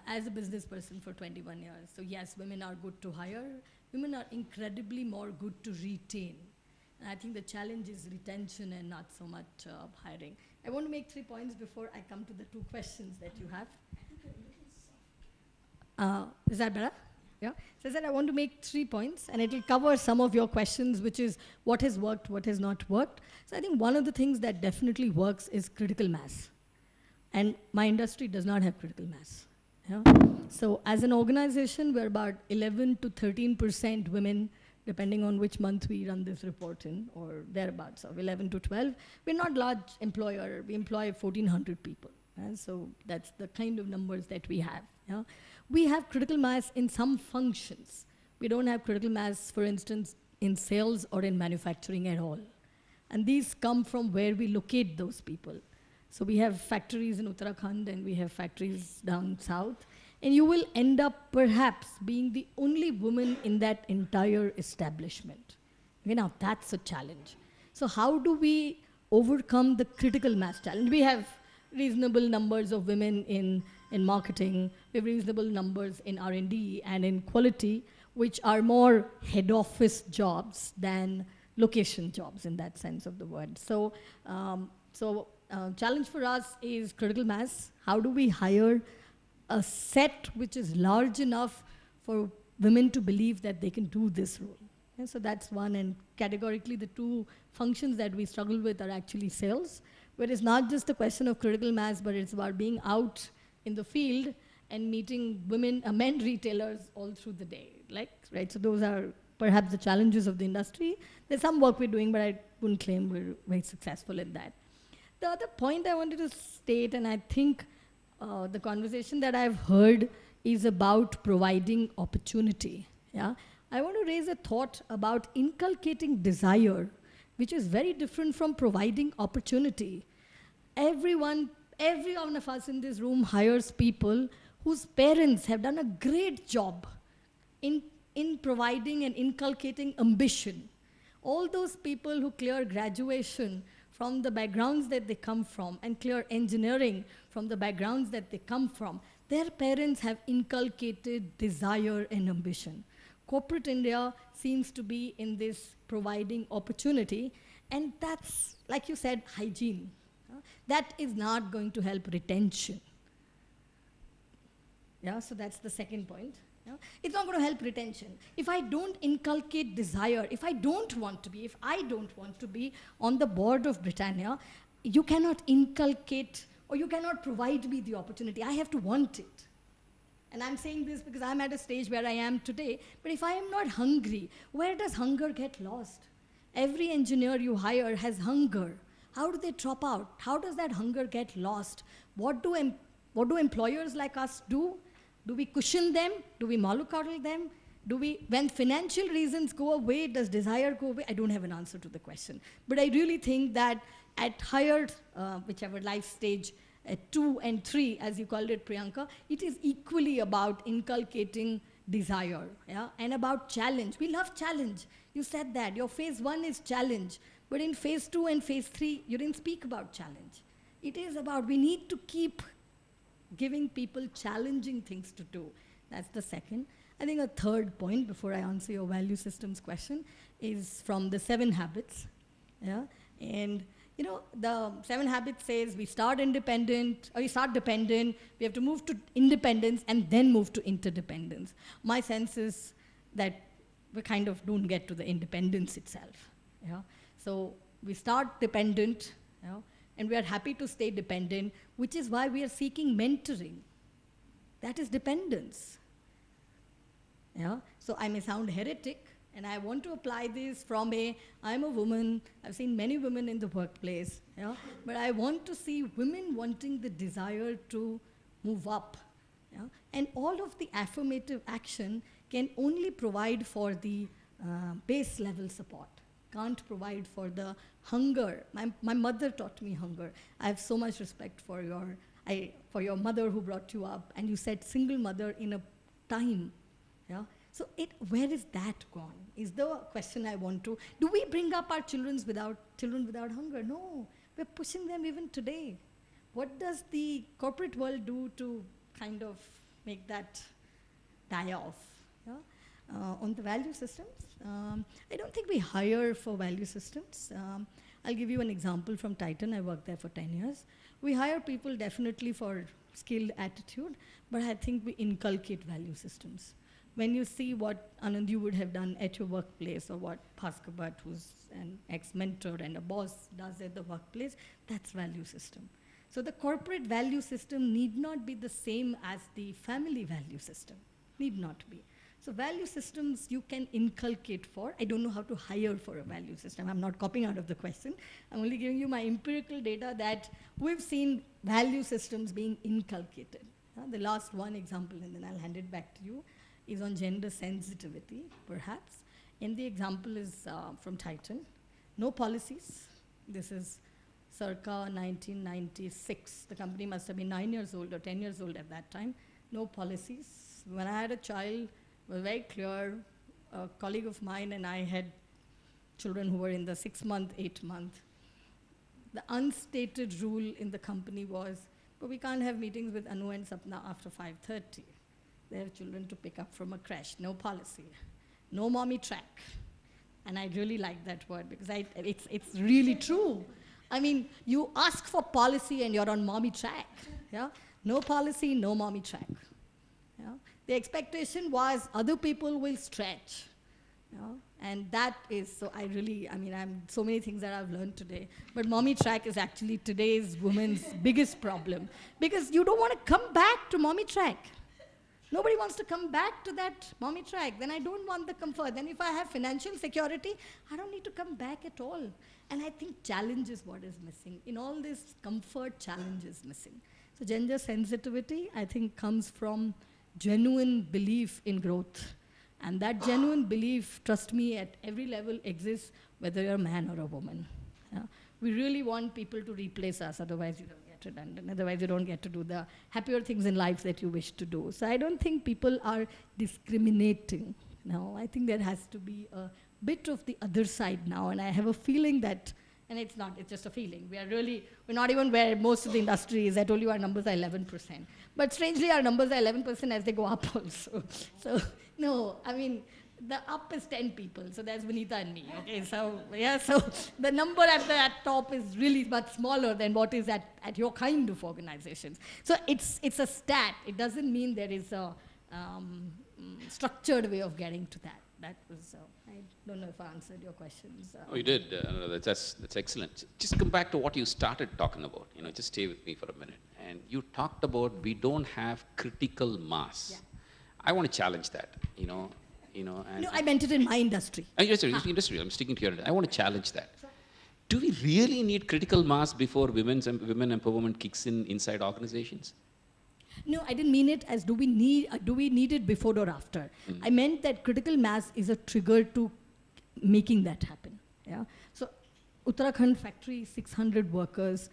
Speaker 6: as a business person for 21 years. So yes, women are good to hire. Women are incredibly more good to retain. And I think the challenge is retention and not so much hiring. I want to make 3 points before I come to the 2 questions that you have. Is that better? Yeah. So I said I want to make 3 points, and it will cover some of your questions, which is what has worked, what has not worked. So I think one of the things that definitely works is critical mass. And my industry does not have critical mass. Yeah? So as an organization, we're about 11 to 13% women, depending on which month we run this report in, or thereabouts, of 11 to 12. We're not large employer. We employ 1,400 people. So that's the kind of numbers that we have. Yeah? We have critical mass in some functions. We don't have critical mass, for instance, in sales or in manufacturing at all. And these come from where we locate those people. So we have factories in Uttarakhand, and we have factories down south. And you will end up perhaps being the only woman in that entire establishment. Okay, now that's a challenge. So how do we overcome the critical mass challenge? We have reasonable numbers of women in marketing, we have reasonable numbers in R&D and in quality, which are more head office jobs than location jobs in that sense of the word. So, challenge for us is critical mass. How do we hire a set which is large enough for women to believe that they can do this role? And so that's one, and categorically the 2 functions that we struggle with are actually sales, where it's not just a question of critical mass, but it's about being out in the field and meeting men retailers all through the day, right? So those are perhaps the challenges of the industry. There's some work we're doing, but I wouldn't claim we're very successful in that. The other point I wanted to state, and I think the conversation that I've heard is about providing opportunity. Yeah, I want to raise a thought about inculcating desire, which is very different from providing opportunity. Every one of us in this room hires people whose parents have done a great job in providing and inculcating ambition. All those people who clear graduation from the backgrounds that they come from and clear engineering from the backgrounds that they come from, their parents have inculcated desire and ambition. Corporate India seems to be in this providing opportunity, and that's, like you said, hygiene. That is not going to help retention. Yeah, so that's the second point. Yeah? It's not going to help retention. If I don't inculcate desire, if I don't want to be on the board of Britannia, you cannot inculcate or you cannot provide me the opportunity. I have to want it. And I'm saying this because I'm at a stage where I am today, but if I am not hungry, where does hunger get lost? Every engineer you hire has hunger. How do they drop out? How does that hunger get lost? What do employers like us do? Do we cushion them? Do we mollycoddle them? Do we, when financial reasons go away, does desire go away? I don't have an answer to the question. But I really think that at higher, whichever life stage, at 2 and 3, as you called it, Priyanka, it is equally about inculcating desire, yeah, and about challenge. We love challenge. You said that. Your phase 1 is challenge. But in phase 2 and phase 3, you didn't speak about challenge. It is about, we need to keep giving people challenging things to do. That's the second. I think a third point, before I answer your value systems question, is from the 7 habits. Yeah? And you know, the 7 habits says we start independent, or you start dependent, we have to move to independence and then move to interdependence. My sense is that we kind of don't get to the independence itself. Yeah? So we start dependent, you know, and we are happy to stay dependent, which is why we are seeking mentoring. That is dependence. Yeah? So I may sound heretic, and I want to apply this from I'm a woman, I've seen many women in the workplace, yeah? But I want to see women wanting the desire to move up. Yeah? And all of the affirmative action can only provide for the base level support, can't provide for the hunger. My mother taught me hunger. I have so much respect for your mother who brought you up, and you said single mother in a time. Yeah? So where is that gone? Is the question I want to. Do we bring up our children without hunger? No, we're pushing them even today. What does the corporate world do to kind of make that die off? Yeah? On the value systems, I don't think we hire for value systems. I'll give you an example from Titan. I worked there for 10 years. We hire people definitely for skilled attitude, but I think we inculcate value systems. When you see what, Anand, you would have done at your workplace, or what Bhaskar Bhatt, who's an ex-mentor and a boss, does at the workplace, that's value system. So the corporate value system need not be the same as the family value system. Need not be. So value systems you can inculcate for. I don't know how to hire for a value system. I'm not copying out of the question. I'm only giving you my empirical data that we've seen value systems being inculcated. The last one example, and then I'll hand it back to you, is on gender sensitivity, perhaps. And the example is from Titan. No policies. This is circa 1996. The company must have been 9 years old or 10 years old at that time. No policies. When I had a child, it was very clear. A colleague of mine and I had children who were in the 6-month, 8-month. The unstated rule in the company was, but we can't have meetings with Anu and Sapna after 5:30. They have children to pick up from a crash. No policy. No mommy track. And I really like that word because it's really true. I mean, you ask for policy and you're on mommy track. Yeah? No policy, no mommy track. Yeah? The expectation was other people will stretch. Yeah? And that is, so so many things that I've learned today. But mommy track is actually today's woman's biggest problem. Because you don't want to come back to mommy track. Nobody wants to come back to that mommy track. Then I don't want the comfort. Then if I have financial security, I don't need to come back at all. And I think challenge is what is missing. In all this comfort, challenge is missing. So gender sensitivity, I think, comes from genuine belief in growth. And that genuine belief, trust me, at every level exists, whether you're a man or a woman. Yeah? We really want people to replace us, otherwise you don't get redundant. Otherwise you don't get to do the happier things in life that you wish to do. So I don't think people are discriminating. No, I think there has to be a bit of the other side now, and I have a feeling that, and it's just a feeling. We're not even where most of the industry is. I told you our numbers are 11%. But strangely, our numbers are 11% as they go up also. So, no, I mean, the up is 10 people. So there's Vinita and me, okay? So, yeah, so the number at the top is really much smaller than what is at your kind of organizations. So it's a stat. It doesn't mean there is a structured way of getting to that. That was, I don't know if I answered your questions.
Speaker 2: Oh, you did. That's excellent. Just come back to what you started talking about. Just stay with me for a minute. And you talked about we don't have critical mass. Yeah. I want to challenge that. And
Speaker 6: no, I meant it in my industry.
Speaker 2: Industry. I'm sticking to your. I want to challenge that. Sure. Do we really need critical mass before women empowerment kicks in inside organizations?
Speaker 6: No, I didn't mean it as do we need it before or after. I meant that critical mass is a trigger to making that happen. Yeah. So Uttarakhand factory, 600 workers.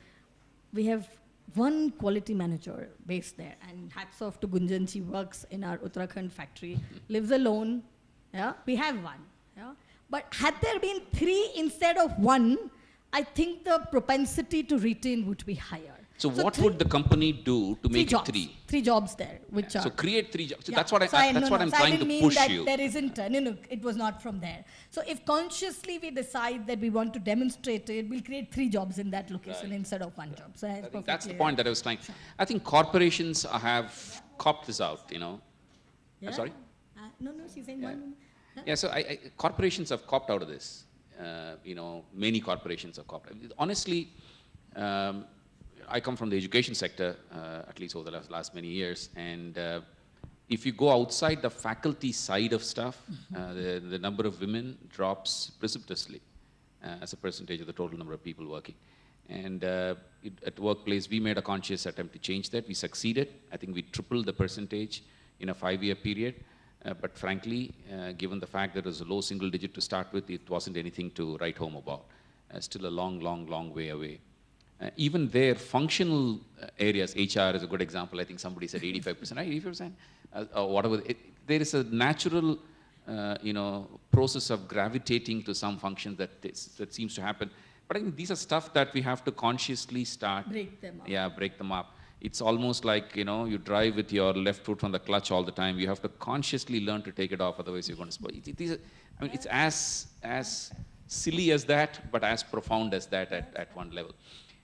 Speaker 6: We have one quality manager based there, and hats off to Gunjan. She works in our Uttarakhand factory, lives alone. Yeah, we have one. Yeah, but had there been 3 instead of 1, I think the propensity to retain would be higher.
Speaker 2: So what would the company do to make it 3?
Speaker 6: 3 jobs there, which are.
Speaker 2: So create 3 jobs. So
Speaker 6: Yeah.
Speaker 2: that's what I'm
Speaker 6: So
Speaker 2: trying
Speaker 6: I didn't
Speaker 2: to
Speaker 6: mean
Speaker 2: push
Speaker 6: that
Speaker 2: you.
Speaker 6: there isn't, no, it was not from there. So if consciously we decide that we want to demonstrate it, we'll create 3 jobs in that location instead of 1 job. So
Speaker 2: I think that's the point that I was trying. I think corporations have copped this out, you know.
Speaker 6: Yeah.
Speaker 2: I'm sorry?
Speaker 6: No, she's saying
Speaker 2: Yeah.
Speaker 6: one.
Speaker 2: Yeah, so corporations have copped out of this. You know, many corporations have copped. Honestly, I come from the education sector, at least over the last many years, and if you go outside the faculty side of stuff, the number of women drops precipitously as a percentage of the total number of people working. And at workplace, we made a conscious attempt to change that. We succeeded. I think we tripled the percentage in a 5-year period. But frankly, given the fact that it was a low single digit to start with, it wasn't anything to write home about. Still a long way away. Even their functional areas, HR is a good example. I think somebody said 85%, right? 85%? Or whatever. There is a natural, you know, process of gravitating to some function that seems to happen. But I think these are stuff that we have to consciously start.
Speaker 6: Break them up.
Speaker 2: Yeah, break them up. It's almost like, you know, you drive with your left foot on the clutch all the time. You have to consciously learn to take it off, otherwise you're going to spoil. I mean, it's as silly as that, but as profound as that at one level.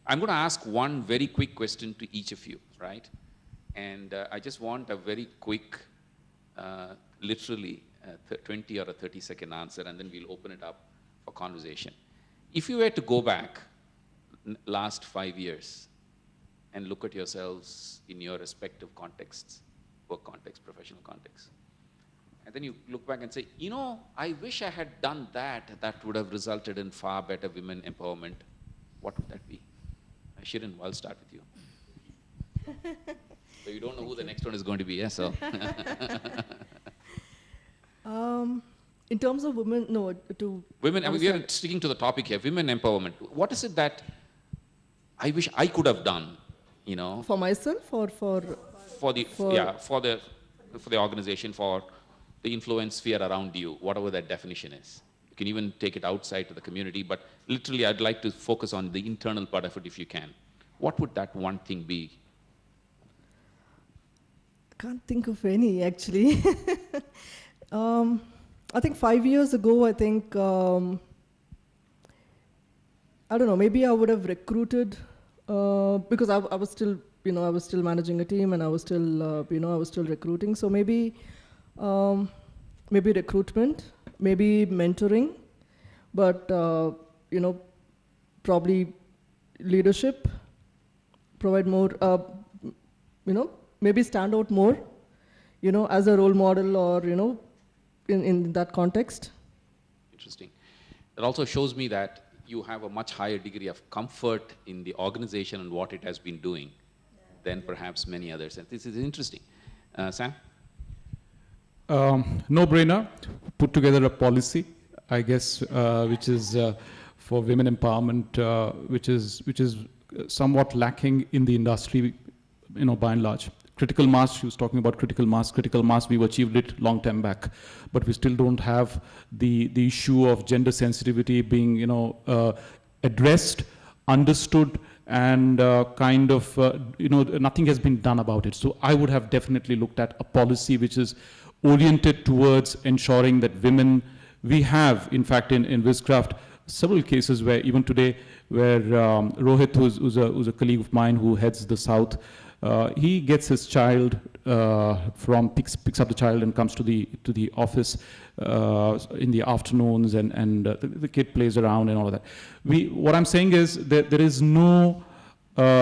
Speaker 2: I'm going to ask one very quick question to each of you, right? And I just want a very quick, literally 20 or a 30-second answer, and then we'll open it up for conversation. If you were to go back last 5 years and look at yourselves in your respective contexts, work context, professional context, and then you look back and say, you know, I wish I had done that. That would have resulted in far better women empowerment. What would that be? Shirin, I'll start with you. So you don't know who the next one is going to be, yeah? So.
Speaker 4: In terms of women, no, to
Speaker 2: women, I mean, we are sticking to the topic here, women empowerment. What is it that I wish I could have done, you know?
Speaker 4: For myself or for
Speaker 2: the organization, for the influence sphere around you, whatever that definition is. You can even take it outside to the community, but literally I'd like to focus on the internal part of it if you can. What would that one thing be?
Speaker 4: I can't think of any, actually. I think 5 years ago, I think, I don't know, maybe I would have recruited, because I was still, you know, I was still managing a team and I was still, you know, I was still recruiting. So maybe recruitment, maybe mentoring, but, you know, probably leadership, provide more, you know, maybe stand out more, you know, as a role model or, you know, in that context.
Speaker 2: Interesting. It also shows me that you have a much higher degree of comfort in the organization and what it has been doing than perhaps many others. And this is interesting. Sam?
Speaker 5: No-brainer, put together a policy, I guess, which is for women empowerment, which is somewhat lacking in the industry, you know, by and large. Critical mass, she was talking about critical mass, we've achieved it long time back, but we still don't have the issue of gender sensitivity being, you know, addressed, understood, and kind of, you know, nothing has been done about it. So I would have definitely looked at a policy which is oriented towards ensuring that women, we have, in fact, in Wizcraft, several cases where even today, where Rohit, who's a colleague of mine who heads the South, he gets his child picks up the child and comes to the office in the afternoons, and the kid plays around and all of that. What I'm saying is that there is no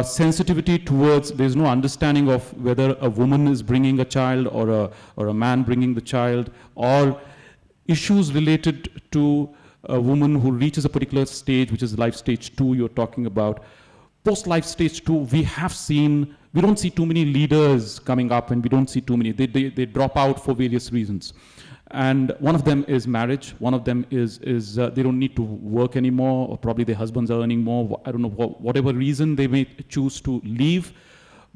Speaker 5: sensitivity towards, there's no understanding of whether a woman is bringing a child or a man bringing the child, or issues related to a woman who reaches a particular stage, which is life stage 2 you're talking about. post-life stage 2, we don't see too many leaders coming up, and we don't see too many. They drop out for various reasons. And one of them is marriage. One of them is they don't need to work anymore, or probably their husbands are earning more. I don't know, whatever reason they may choose to leave.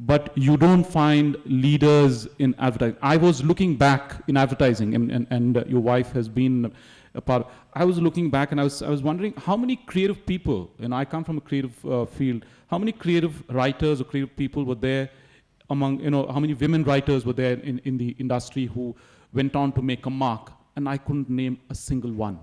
Speaker 5: But you don't find leaders in advertising. I was looking back in advertising, and your wife has been a part. I was looking back, and I was wondering how many creative people, and I come from a creative field, how many creative writers or creative people were there among, how many women writers were there in the industry who went on to make a mark, and I couldn't name a single one,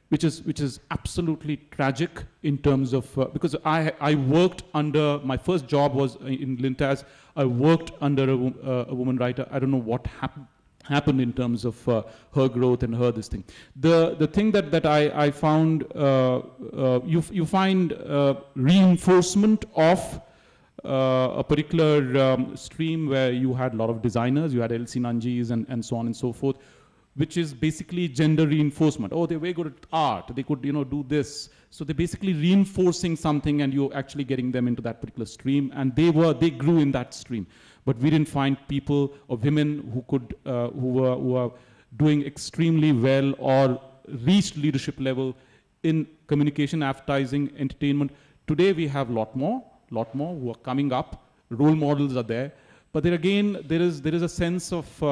Speaker 5: which is absolutely tragic in terms of, because I worked under, my first job was in Lintaz, I worked under a woman writer. I don't know what happened in terms of her growth and her this thing. The thing that I found, you find reinforcement of a particular stream where you had a lot of designers, you had LC Nanjis and so on and so forth, which is basically gender reinforcement. Oh, they were good at art, they could do this. So they're basically reinforcing something, and you're actually getting them into that particular stream, and they grew in that stream. But we didn't find people or women who could, who were doing extremely well or reached leadership level in communication, advertising, entertainment. Today we have a lot more who are coming up. Role models are there. But there again, there is a sense of,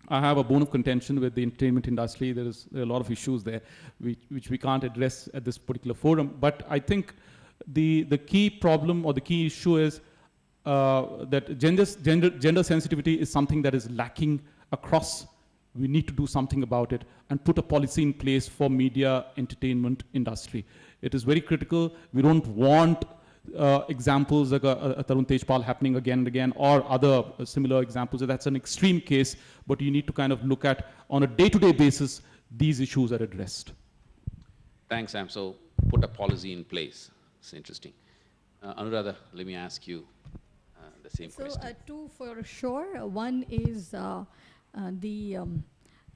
Speaker 5: I have a bone of contention with the entertainment industry. There are a lot of issues there which we can't address at this particular forum. But I think the key problem or the key issue is that gender sensitivity is something that is lacking across. We need to do something about it and put a policy in place for media entertainment industry. It is very critical. We don't want examples like a Tarun Tejpal happening again and again, or other similar examples. That's an extreme case, but you need to kind of look at, on a day-to-day basis, these issues are addressed.
Speaker 2: Thanks, Sam. So put a policy in place. It's interesting. Anuradha, let me ask you the same question.
Speaker 6: So two for sure. One is the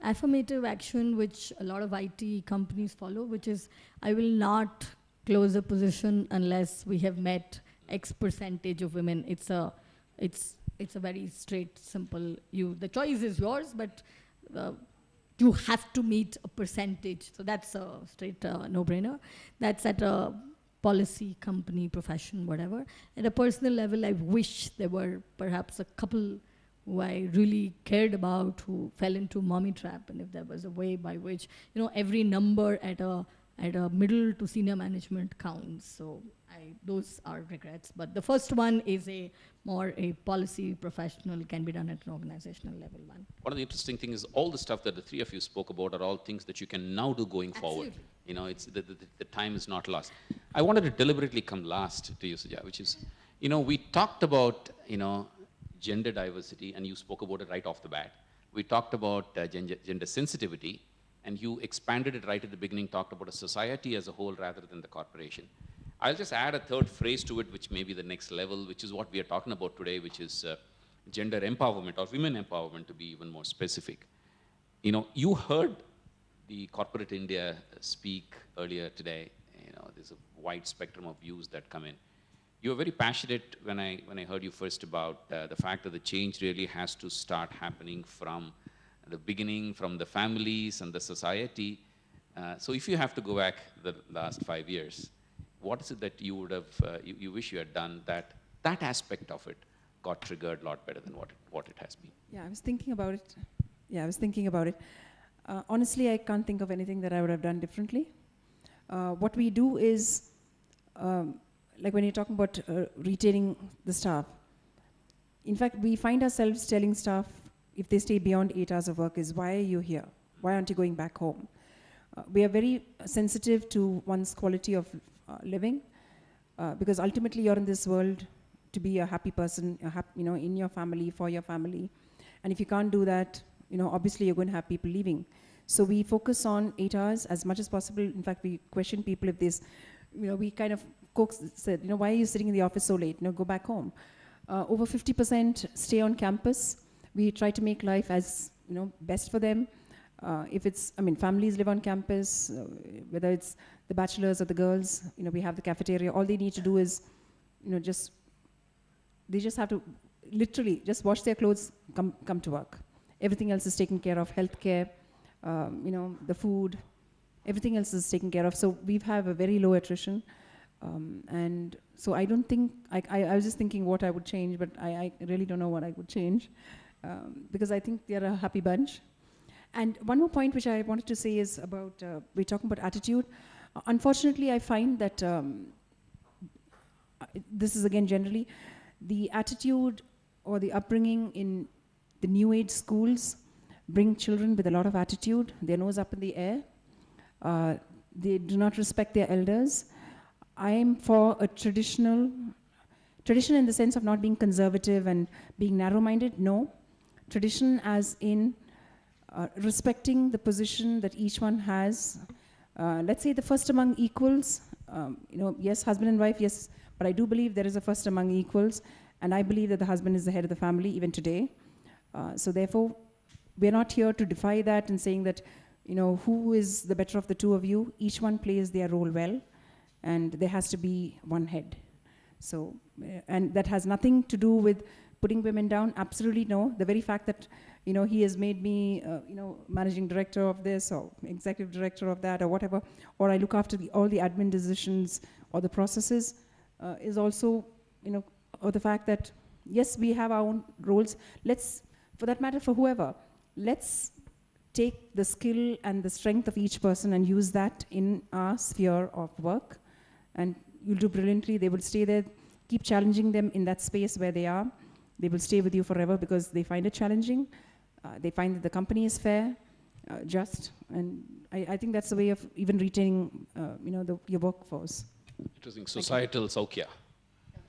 Speaker 6: affirmative action which a lot of IT companies follow, which is, I will not close a position unless we have met X percentage of women. It's a very straight, simple. The choice is yours, but you have to meet a percentage. So that's a straight no-brainer. That's at a policy, company, profession, whatever. At a personal level, I wish there were perhaps a couple who I really cared about who fell into mommy trap, and if there was a way by which every number at a middle to senior management counts. So those are regrets. But the first one is more a policy, professional, can be done at an organizational level one.
Speaker 2: One of the interesting things is all the stuff that the three of you spoke about are all things that you can now do going forward. It's the time is not lost. I wanted to deliberately come last to you, Suja, which is, we talked about, gender diversity, and you spoke about it right off the bat. We talked about gender sensitivity, and you expanded it right at the beginning, talked about a society as a whole rather than the corporation. I'll just add a third phrase to it, which may be the next level, which is what we are talking about today, which is gender empowerment, or women empowerment, to be even more specific. You heard the corporate India speak earlier today. There's a wide spectrum of views that come in. You were very passionate when I heard you first about the fact that the change really has to start happening from the beginning, from the families and the society. So if you have to go back the last 5 years, what is it that you would have, you wish you had done that aspect of it got triggered a lot better than what it has been?
Speaker 3: Yeah, I was thinking about it. Honestly, I can't think of anything that I would have done differently. What we do is, like when you're talking about retaining the staff, in fact, we find ourselves telling staff, if they stay beyond 8 hours of work, is why are you here? Why aren't you going back home? We are very sensitive to one's quality of living, because ultimately you're in this world to be a happy person, in your family, for your family. And if you can't do that, obviously you're going to have people leaving. So we focus on 8 hours as much as possible. In fact, we question people if this, we kind of said, why are you sitting in the office so late? Go back home. Over 50% stay on campus. We try to make life as best for them. If it's, families live on campus, whether it's the bachelors or the girls, we have the cafeteria. All they need to do is they just have to literally just wash their clothes, come to work. Everything else is taken care of, healthcare, the food, everything else is taken care of. So we have a very low attrition. And so I don't think, I was just thinking what I would change, but I really don't know what I would change. Because I think they're a happy bunch. And one more point which I wanted to say is about, we're talking about attitude. Unfortunately, I find that, this is again generally, the attitude or the upbringing in the new age schools bring children with a lot of attitude, their nose up in the air. They do not respect their elders. I am for a tradition in the sense of not being conservative and being narrow-minded, no. Tradition as in respecting the position that each one has. Let's say the first among equals, yes, husband and wife, yes, but I do believe there is a first among equals, and I believe that the husband is the head of the family even today. So therefore, we're not here to defy that and saying that, who is the better of the two of you. Each one plays their role well, and there has to be one head. So, and that has nothing to do with putting women down, absolutely no. The very fact that, he has made me, managing director of this or executive director of that or whatever, or I look after all the admin decisions or the processes, is also, or the fact that, yes, we have our own roles. Let's, for that matter, for whoever, let's take the skill and the strength of each person and use that in our sphere of work. And you'll do brilliantly. They will stay there. Keep challenging them in that space where they are. They will stay with you forever because they find it challenging. They find that the company is fair, just, and I think that's the way of even retaining, your workforce.
Speaker 2: Interesting. Societal SOUKYA.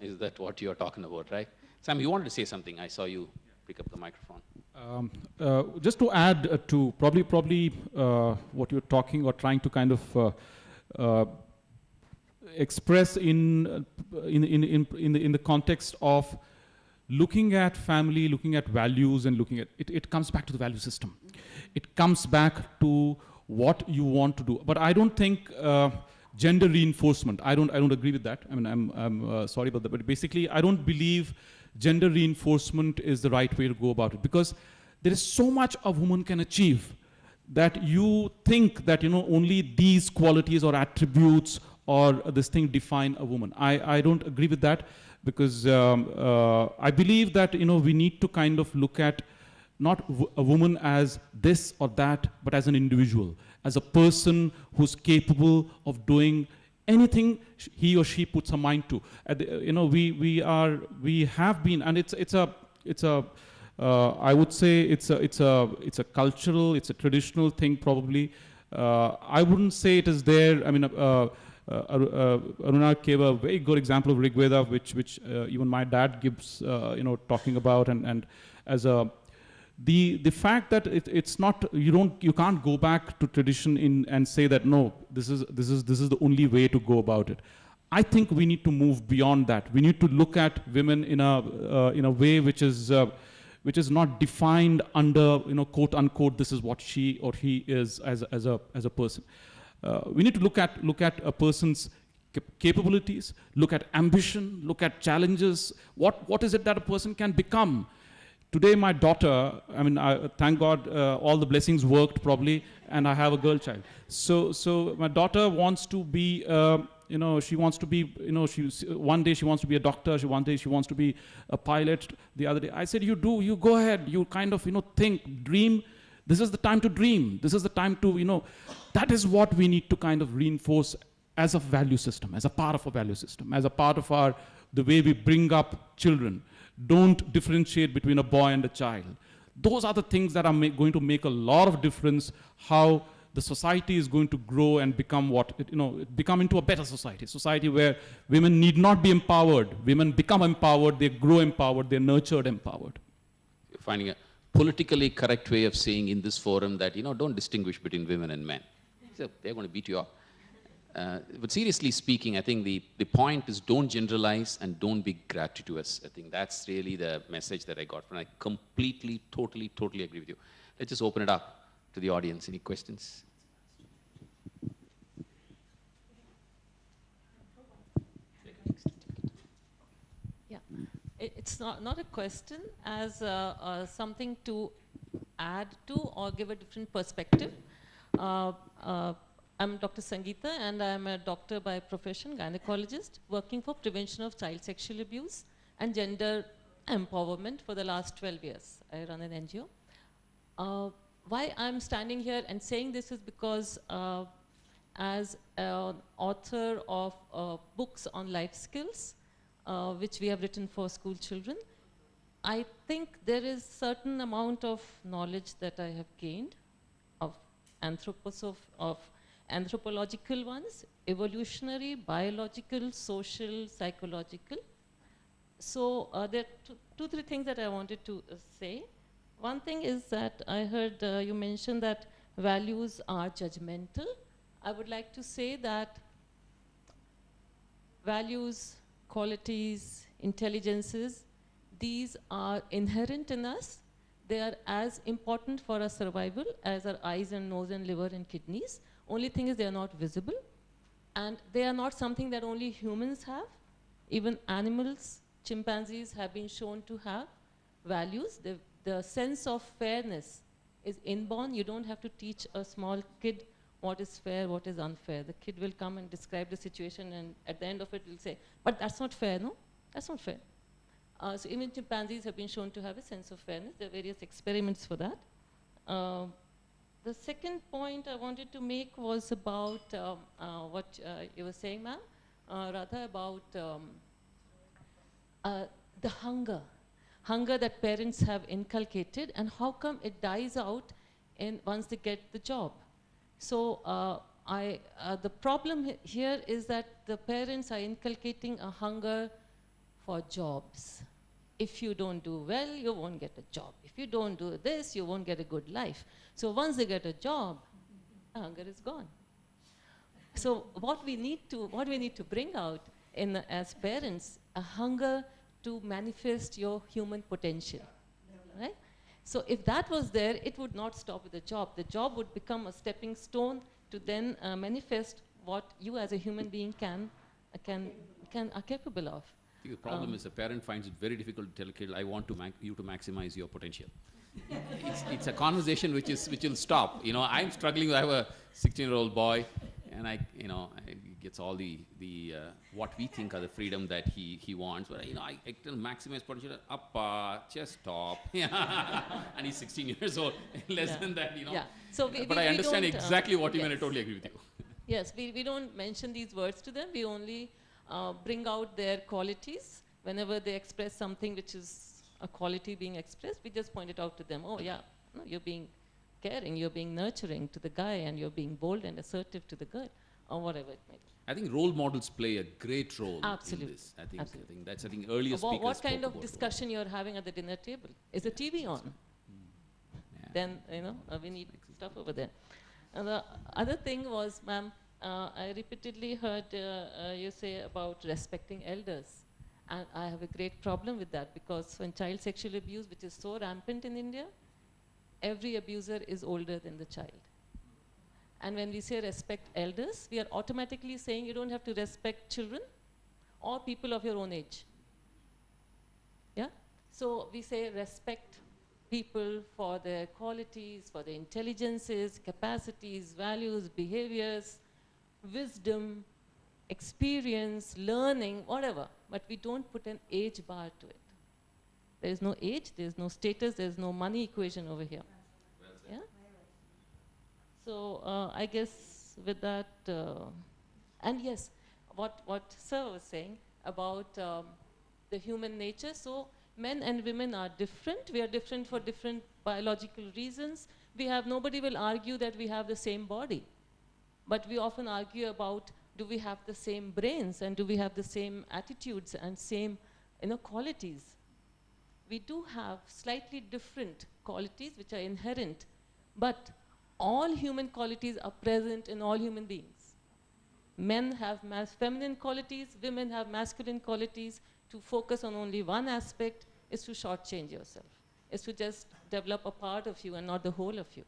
Speaker 2: Is that what you're talking about, right? Sam, you wanted to say something. I saw you pick up the microphone.
Speaker 5: Just to add to probably what you're talking or trying to kind of express in the context of looking at family, looking at values, and looking at it comes back to the value system. It comes back to what you want to do. But I don't think gender reinforcement. I don't agree with that. I mean, I'm sorry about that. But basically, I don't believe gender reinforcement is the right way to go about it, because there is so much a woman can achieve that you think that only these qualities or attributes or this thing define a woman. I don't agree with that, because I believe that we need to kind of look at not a woman as this or that, but as an individual, as a person who's capable of doing anything he or she puts her mind to. We have been, and it's a I would say it's a cultural, it's a traditional thing probably. I wouldn't say it is there. I mean, Aruna gave a very good example of Rigveda, which even my dad gives, talking about, and as a the fact that it's not, you can't go back to tradition and say that no, this is the only way to go about it. I think we need to move beyond that. We need to look at women in a way which is not defined under quote unquote this is what she or he is as a person. We need to look at a person's capabilities, look at ambition, look at challenges. What is it that a person can become? Today, my daughter, I mean, thank God, all the blessings worked probably, and I have a girl child. So my daughter wants to be, she wants to be, one day she wants to be a doctor, one day she wants to be a pilot. The other day, I said, you go ahead, you kind of, think, dream. This is the time to dream. This is the time to, that is what we need to kind of reinforce as a value system, as a part of a value system, as a part of the way we bring up children. Don't differentiate between a boy and a child. Those are the things that are going to make a lot of difference how the society is going to grow and become become into a better society where women need not be empowered. Women become empowered, they grow empowered, they're nurtured empowered.
Speaker 2: You're finding a politically correct way of saying in this forum that, don't distinguish between women and men. So they're going to beat you up. But seriously speaking, I think the point is don't generalize and don't be gratuitous. I think that's really the message that I got from. I completely, totally agree with you. Let's just open it up to the audience. Any questions?
Speaker 7: it's not a question, as something to add to or give a different perspective. I'm Dr. Sangeeta, and I'm a doctor by profession, gynecologist, working for prevention of child sexual abuse and gender empowerment for the last 12 years. I run an NGO. Why I'm standing here and saying this is because as an author of books on life skills, which we have written for school children, I think there is certain amount of knowledge that I have gained of anthropological ones, evolutionary, biological, social, psychological. So there are two, three things that I wanted to say. One thing is that I heard you mention that values are judgmental. I would like to say that values, qualities, intelligences, these are inherent in us. They are as important for our survival as our eyes and nose and liver and kidneys. Only thing is they are not visible. And they are not something that only humans have. Even animals, chimpanzees have been shown to have values. The sense of fairness is inborn. You don't have to teach a small kid what is fair, what is unfair. The kid will come and describe the situation, and at the end of it will say, but that's not fair, no? That's not fair. So even chimpanzees have been shown to have a sense of fairness. There are various experiments for that. The second point I wanted to make was about what you were saying, ma'am, Radha, about the hunger that parents have inculcated, and how come it dies out once they get the job. So the problem here is that the parents are inculcating a hunger for jobs. If you don't do well, you won't get a job. If you don't do this, you won't get a good life. So once they get a job, hunger is gone. So what we need to bring out as parents, a hunger to manifest your human potential, right? So if that was there, it would not stop with the job. The job would become a stepping stone to then manifest what you as a human being are capable of.
Speaker 8: I think the problem is the parent finds it very difficult to tell a kid, I want you to maximize your potential. It's a conversation which will stop. You know, I'm struggling. I have a 16-year-old boy, and he gets all the what we think are the freedom that he wants. But I tell maximize potential. Appa, just stop. And he's 16 years old. Less than that,
Speaker 7: Yeah. So
Speaker 8: but I understand exactly what you mean. I totally agree with you.
Speaker 7: Yes, we don't mention these words to them. We only bring out their qualities. Whenever they express something which is a quality being expressed, we just point it out to them. Oh yeah, no, you're being caring, you're being nurturing to the guy, and you're being bold and assertive to the girl, or whatever it may be.
Speaker 8: I think role models play a great role
Speaker 7: Absolutely.
Speaker 8: in this. I think that's earlier speakers
Speaker 7: What kind
Speaker 8: spoke
Speaker 7: of
Speaker 8: about
Speaker 7: discussion you're having at the dinner table? Is the TV on?
Speaker 8: Yeah.
Speaker 7: Then we need stuff over there. And the other thing was, ma'am, I repeatedly heard you say about respecting elders. And I have a great problem with that, because when child sexual abuse, which is so rampant in India, every abuser is older than the child. And when we say respect elders, we are automatically saying you don't have to respect children or people of your own age. Yeah? So we say respect people for their qualities, for their intelligences, capacities, values, behaviors, wisdom, experience, learning, whatever. But we don't put an age bar to it. There is no age, there is no status, there is no money equation over here. Yeah? So I guess with that, and yes, what Sir was saying about the human nature. So men and women are different. We are different for different biological reasons. Nobody will argue that we have the same body. But we often argue about, do we have the same brains, and do we have the same attitudes and same qualities? We do have slightly different qualities which are inherent, but all human qualities are present in all human beings. Men have feminine qualities, women have masculine qualities. To focus on only one aspect is to shortchange yourself, is to just develop a part of you and not the whole of you.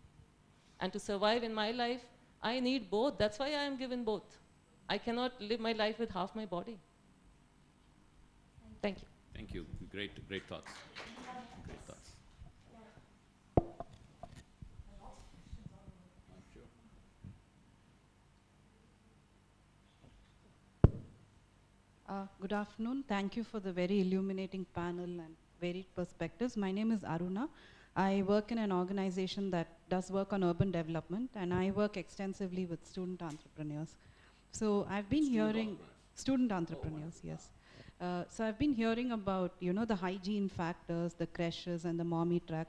Speaker 7: And to survive in my life, I need both. That's why I am given both. I cannot live my life with half my body. Thank you.
Speaker 8: Thank you. Great thoughts. Great thoughts. Sure.
Speaker 9: Good afternoon. Thank you for the very illuminating panel and varied perspectives. My name is Aruna. I work in an organization that does work on urban development, and I work extensively with student entrepreneurs. So I've been hearing student entrepreneurs, yes. So I've been hearing about, you know, the hygiene factors, the creches and the mommy track,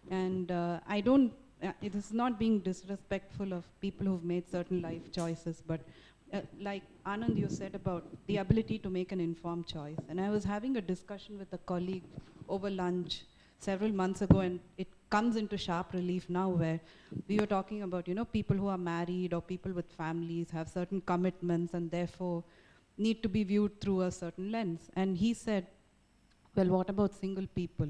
Speaker 9: and I don't, it is not being disrespectful of people who've made certain life choices, but like Anand, you said about the ability to make an informed choice. And I was having a discussion with a colleague over lunch several months ago, and it comes into sharp relief now, where we were talking about, you know, people who are married or people with families have certain commitments and therefore need to be viewed through a certain lens. And he said, well, what about single people?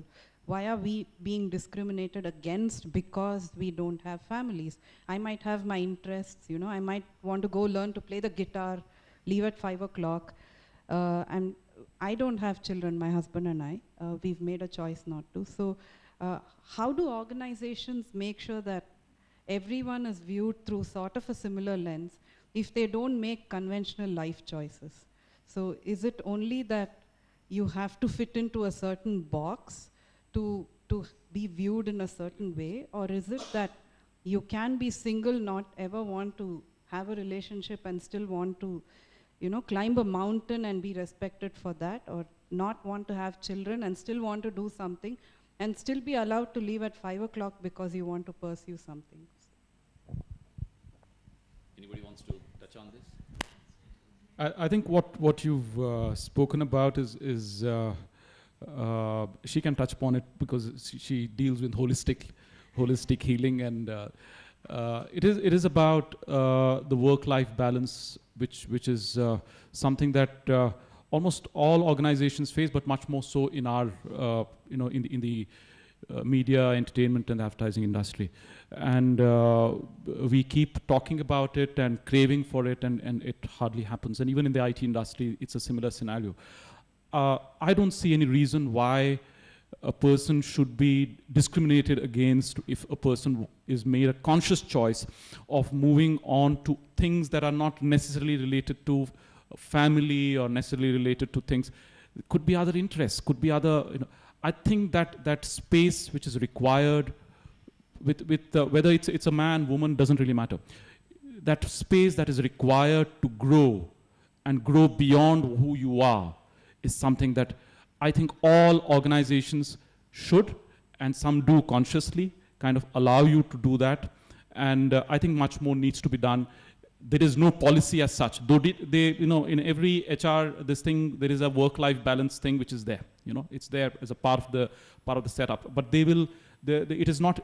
Speaker 9: Why are we being discriminated against because we don't have families? I might have my interests, you know, I might want to go learn to play the guitar, leave at 5 o'clock. And I don't have children, my husband and I. We've made a choice not to. So how do organizations make sure that everyone is viewed through sort of a similar lens if they don't make conventional life choices? So is it only that you have to fit into a certain box to be viewed in a certain way, or is it that you can be single, not ever want to have a relationship and still want to, you know, climb a mountain and be respected for that, or not want to have children and still want to do something and still be allowed to leave at 5 o'clock because you want to pursue something?
Speaker 8: Anybody wants to touch on this?
Speaker 5: I think what you've spoken about is she can touch upon it because she deals with holistic healing, and it is about the work-life balance, which is something that almost all organizations face, but much more so in our in the media, entertainment, and advertising industry. And we keep talking about it and craving for it, and it hardly happens. And even in the IT industry, it's a similar scenario. I don't see any reason why a person should be discriminated against if a person is made a conscious choice of moving on to things that are not necessarily related to family or necessarily related to things. It could be other interests, could be other, you know. I think that space which is required with whether it's a man, woman, doesn't really matter. That space that is required to grow and grow beyond who you are is something that I think all organizations should, and some do consciously, kind of allow you to do that. And I think much more needs to be done. There is no policy as such. Though they, you know, in every HR, this thing, there is a work-life balance thing which is there. You know, it's there as a part of the setup. But they will, it is not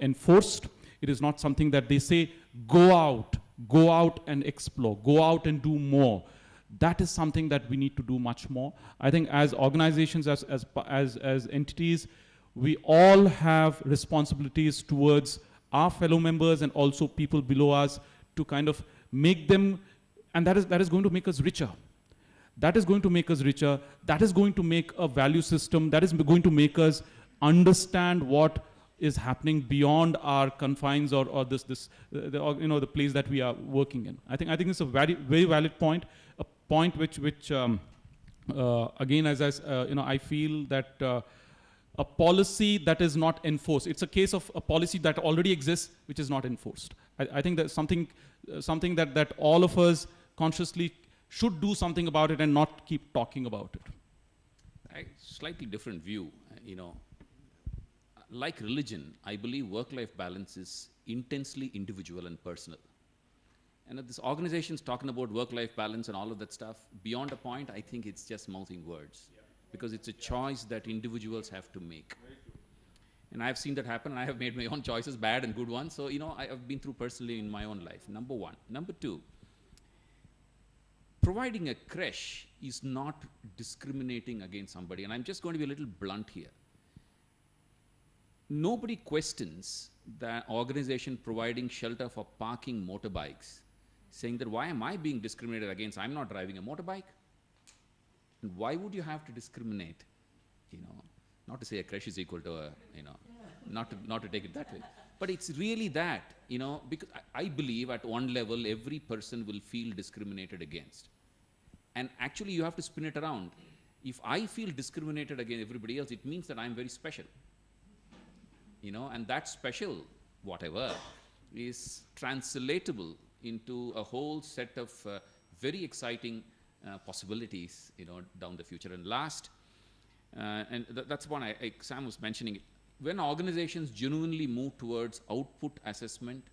Speaker 5: enforced. It is not something that they say, go out and explore, go out and do more. That is something that we need to do much more. I think as organizations, as entities, we all have responsibilities towards our fellow members and also people below us to kind of make them, and that is going to make us richer. That is going to make us richer. That is going to make a value system. That is going to make us understand what is happening beyond our confines or the place that we are working in. I think it's a very, very valid point. A point which again, I feel that a policy that is not enforced. It's a case of a policy that already exists, which is not enforced. I think that's something that all of us consciously should do something about it and not keep talking about it.
Speaker 8: Slightly different view, you know. Like religion, I believe work-life balance is intensely individual and personal. And if this organization's talking about work-life balance and all of that stuff, beyond a point, I think it's just mouthing words. Yeah. Because it's a choice that individuals have to make. And I've seen that happen, and I have made my own choices, bad and good ones. So, you know, I have been through personally in my own life, number one. Number two, providing a creche is not discriminating against somebody. And I'm just going to be a little blunt here. Nobody questions the organization providing shelter for parking motorbikes, saying that why am I being discriminated against? I'm not driving a motorbike. And why would you have to discriminate? You know, not to say a crush is equal to a, you know, not to take it that way. But it's really that, you know, because I believe at one level every person will feel discriminated against. And actually you have to spin it around. If I feel discriminated against everybody else, it means that I'm very special. You know, and that special, whatever, is translatable into a whole set of very exciting possibilities, you know, down the future. And last, and that's one Sam was mentioning it. When organizations genuinely move towards output assessment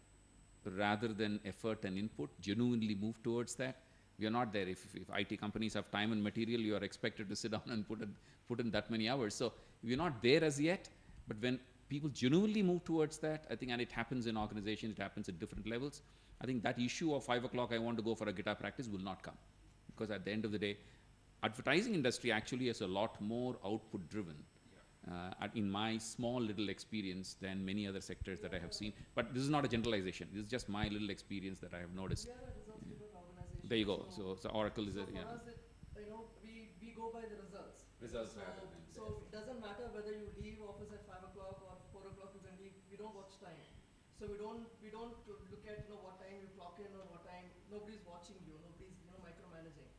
Speaker 8: rather than effort and input, genuinely move towards that, we are not there. If IT companies have time and material, you are expected to sit down and put in that many hours. So we're not there as yet, but when people genuinely move towards that, I think, and it happens in organizations, it happens at different levels, I think that issue of 5 o'clock I want to go for a guitar practice will not come. Because at the end of the day, advertising industry actually is a lot more output driven. In my small little experience than many other sectors that I have seen. But this is not a generalization. This is just my little experience that I have noticed. There you go. So Oracle is a,
Speaker 4: for us, you know, we go by the results.
Speaker 8: Results.
Speaker 4: So it doesn't matter whether you leave office at 5 o'clock or 4 o'clock you can leave. We don't watch time. So we don't look at, you know, what time you clock in or what time. Nobody's watching you. Nobody's, you know, micromanaging.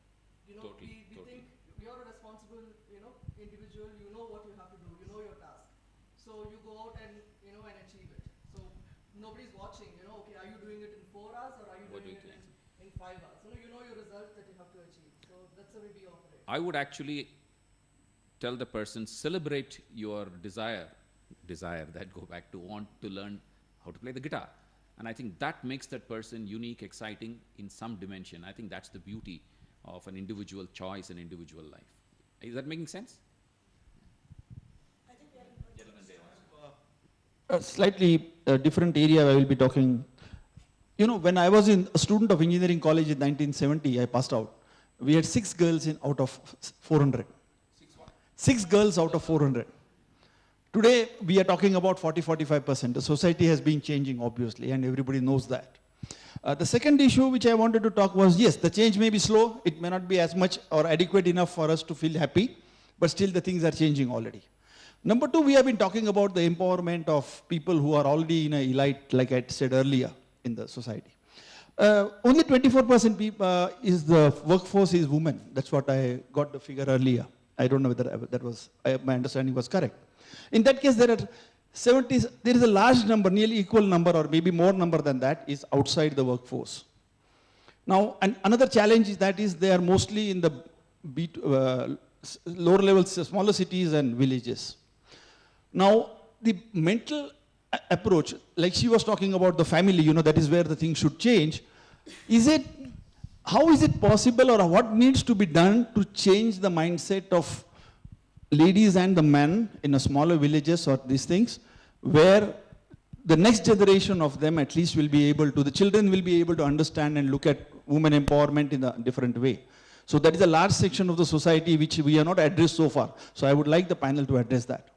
Speaker 4: You know, we think you're a responsible, you know, individual. You know what you have to do. You know your task. So you go out and, you know, and achieve it. So nobody's watching. You know, okay, are you doing it in 4 hours or are you doing it in 5 hours? You know your result that you have to achieve. So that's the way we operate.
Speaker 8: I would actually tell the person, celebrate your desire that go back to want to learn how to play the guitar. And I think that makes that person unique, exciting in some dimension. I think that's the beauty of an individual choice and individual life. Is that making sense?
Speaker 10: A slightly different area I will be talking. You know, when I was a student of engineering college in 1970, I passed out. We had 6 girls out of 400. 6 girls out of 400. Today, we are talking about 40-45%. The society has been changing, obviously, and everybody knows that. The second issue which I wanted to talk was, yes, the change may be slow. It may not be as much or adequate enough for us to feel happy, but still the things are changing already. Number 2, we have been talking about the empowerment of people who are already in a elite, like I said earlier, in the society. Only 24% is the workforce is women. That's what I got the figure earlier. I don't know whether that was, my understanding was correct. In that case, there is a large number, nearly equal number or maybe more number than that is outside the workforce. Now, another challenge is that they are mostly in the lower levels, smaller cities and villages. Now, the mental approach, like she was talking about the family, you know, that is where the thing should change. How is it possible or what needs to be done to change the mindset of ladies and the men in a smaller villages or these things, where the next generation of them at least will be able to, the children will be able to understand and look at women empowerment in a different way. So that is a large section of the society which we have not addressed so far. So I would like the panel to address that.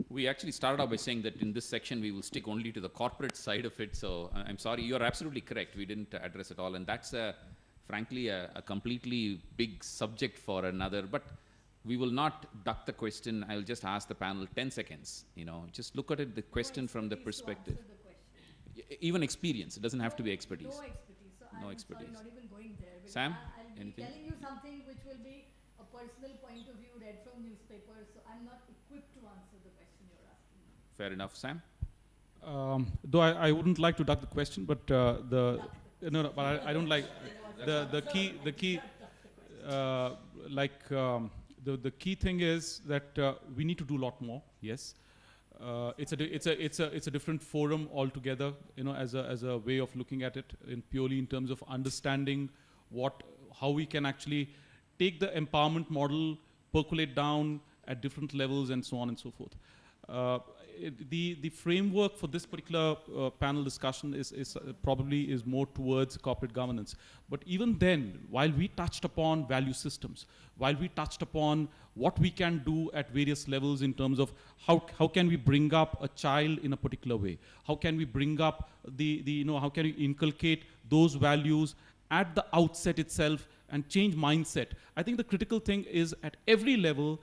Speaker 8: We actually started out by saying that in this section we will stick only to the corporate side of it. So I'm sorry, you're absolutely correct. We didn't address it all. And that's frankly a completely big subject for another. But we will not duck the question. I'll just ask the panel 10 seconds. You know, just look at it, the question from the perspective. Even experience. It doesn't have to be expertise.
Speaker 6: No expertise. So
Speaker 8: no
Speaker 6: I'm
Speaker 8: expertise.
Speaker 6: sorry, not even going there.
Speaker 8: Sam,
Speaker 6: I'll
Speaker 8: anything?
Speaker 6: be telling you something which will be a personal point of view read from newspapers. So I'm not equipped to answer the question you're asking.
Speaker 8: Fair enough. Sam?
Speaker 5: Though I wouldn't like to duck the question, but but I don't like the key the key thing is that we need to do a lot more. Yes, it's a different forum altogether. You know, as a way of looking at it, purely in terms of understanding how we can actually take the empowerment model, percolate down at different levels, and so on and so forth. The framework for this particular panel discussion is probably more towards corporate governance. But even then, while we touched upon value systems, while we touched upon what we can do at various levels in terms of how can we bring up a child in a particular way, how can we bring up how can we inculcate those values at the outset itself and change mindset. I think the critical thing is at every level,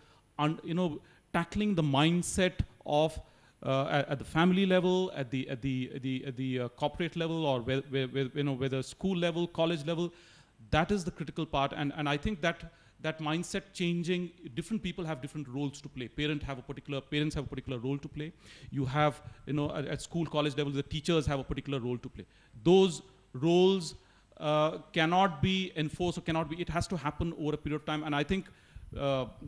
Speaker 5: tackling the mindset of at the family level, at the corporate level, or whether school level, college level. That is the critical part, and I think that mindset changing, different people have different roles to play. Parents have a particular role to play. You have, at school, college level, the teachers have a particular role to play. Those roles cannot be enforced, or it has to happen over a period of time. And I think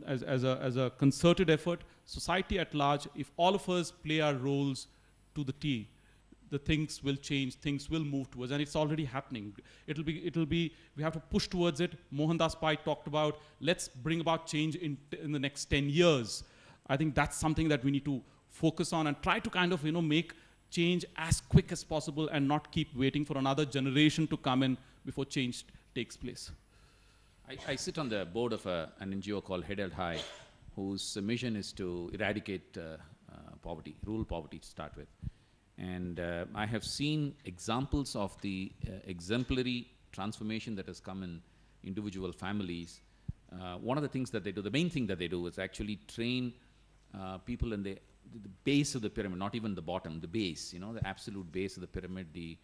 Speaker 5: as a concerted effort, society at large, if all of us play our roles to the T, the things will change, things will move towards, and it's already happening. It'll be, we have to push towards it. Mohandas Pai talked about, let's bring about change in the next 10 years. I think that's something that we need to focus on and try to kind of, make change as quick as possible and not keep waiting for another generation to come in before change takes place.
Speaker 8: I sit on the board of an NGO called Head Held High, whose mission is to eradicate poverty, rural poverty to start with. And I have seen examples of the exemplary transformation that has come in individual families. One of the things that they do, the main thing that they do is actually train people in the base of the pyramid, not even the bottom, the base, the absolute base of the pyramid, the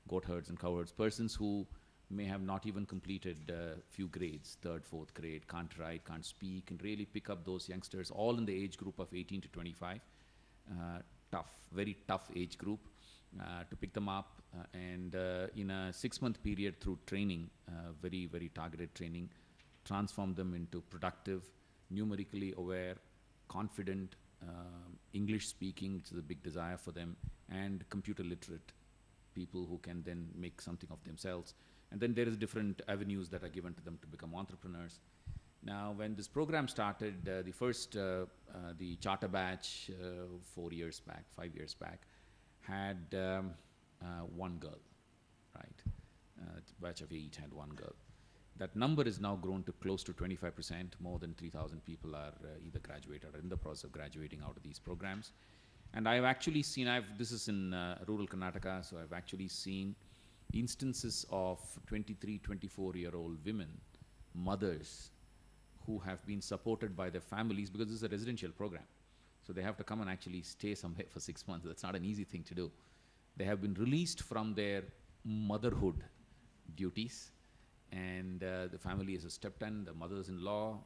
Speaker 8: goat herds and cow herds, persons who may have not even completed a few grades, 3rd, 4th grade, can't write, can't speak, and really pick up those youngsters, all in the age group of 18 to 25. Tough, very tough age group to pick them up, and in a 6-month period through training, very, very targeted training, transform them into productive, numerically aware, confident, English speaking, which is a big desire for them, and computer literate people who can then make something of themselves. And then there is different avenues that are given to them to become entrepreneurs. Now, when this program started, the first, the charter batch 5 years back, had one girl, right? Batch of 8 had one girl. That number is now grown to close to 25%. More than 3,000 people are either graduated or in the process of graduating out of these programs. And I've actually seen, this is in rural Karnataka, so I've actually seen instances of 23, 24-year-old women, mothers, who have been supported by their families, because this is a residential program. So they have to come and actually stay somewhere for 6 months. That's not an easy thing to do. They have been released from their motherhood duties, and the family has stepped in, the mothers-in-law,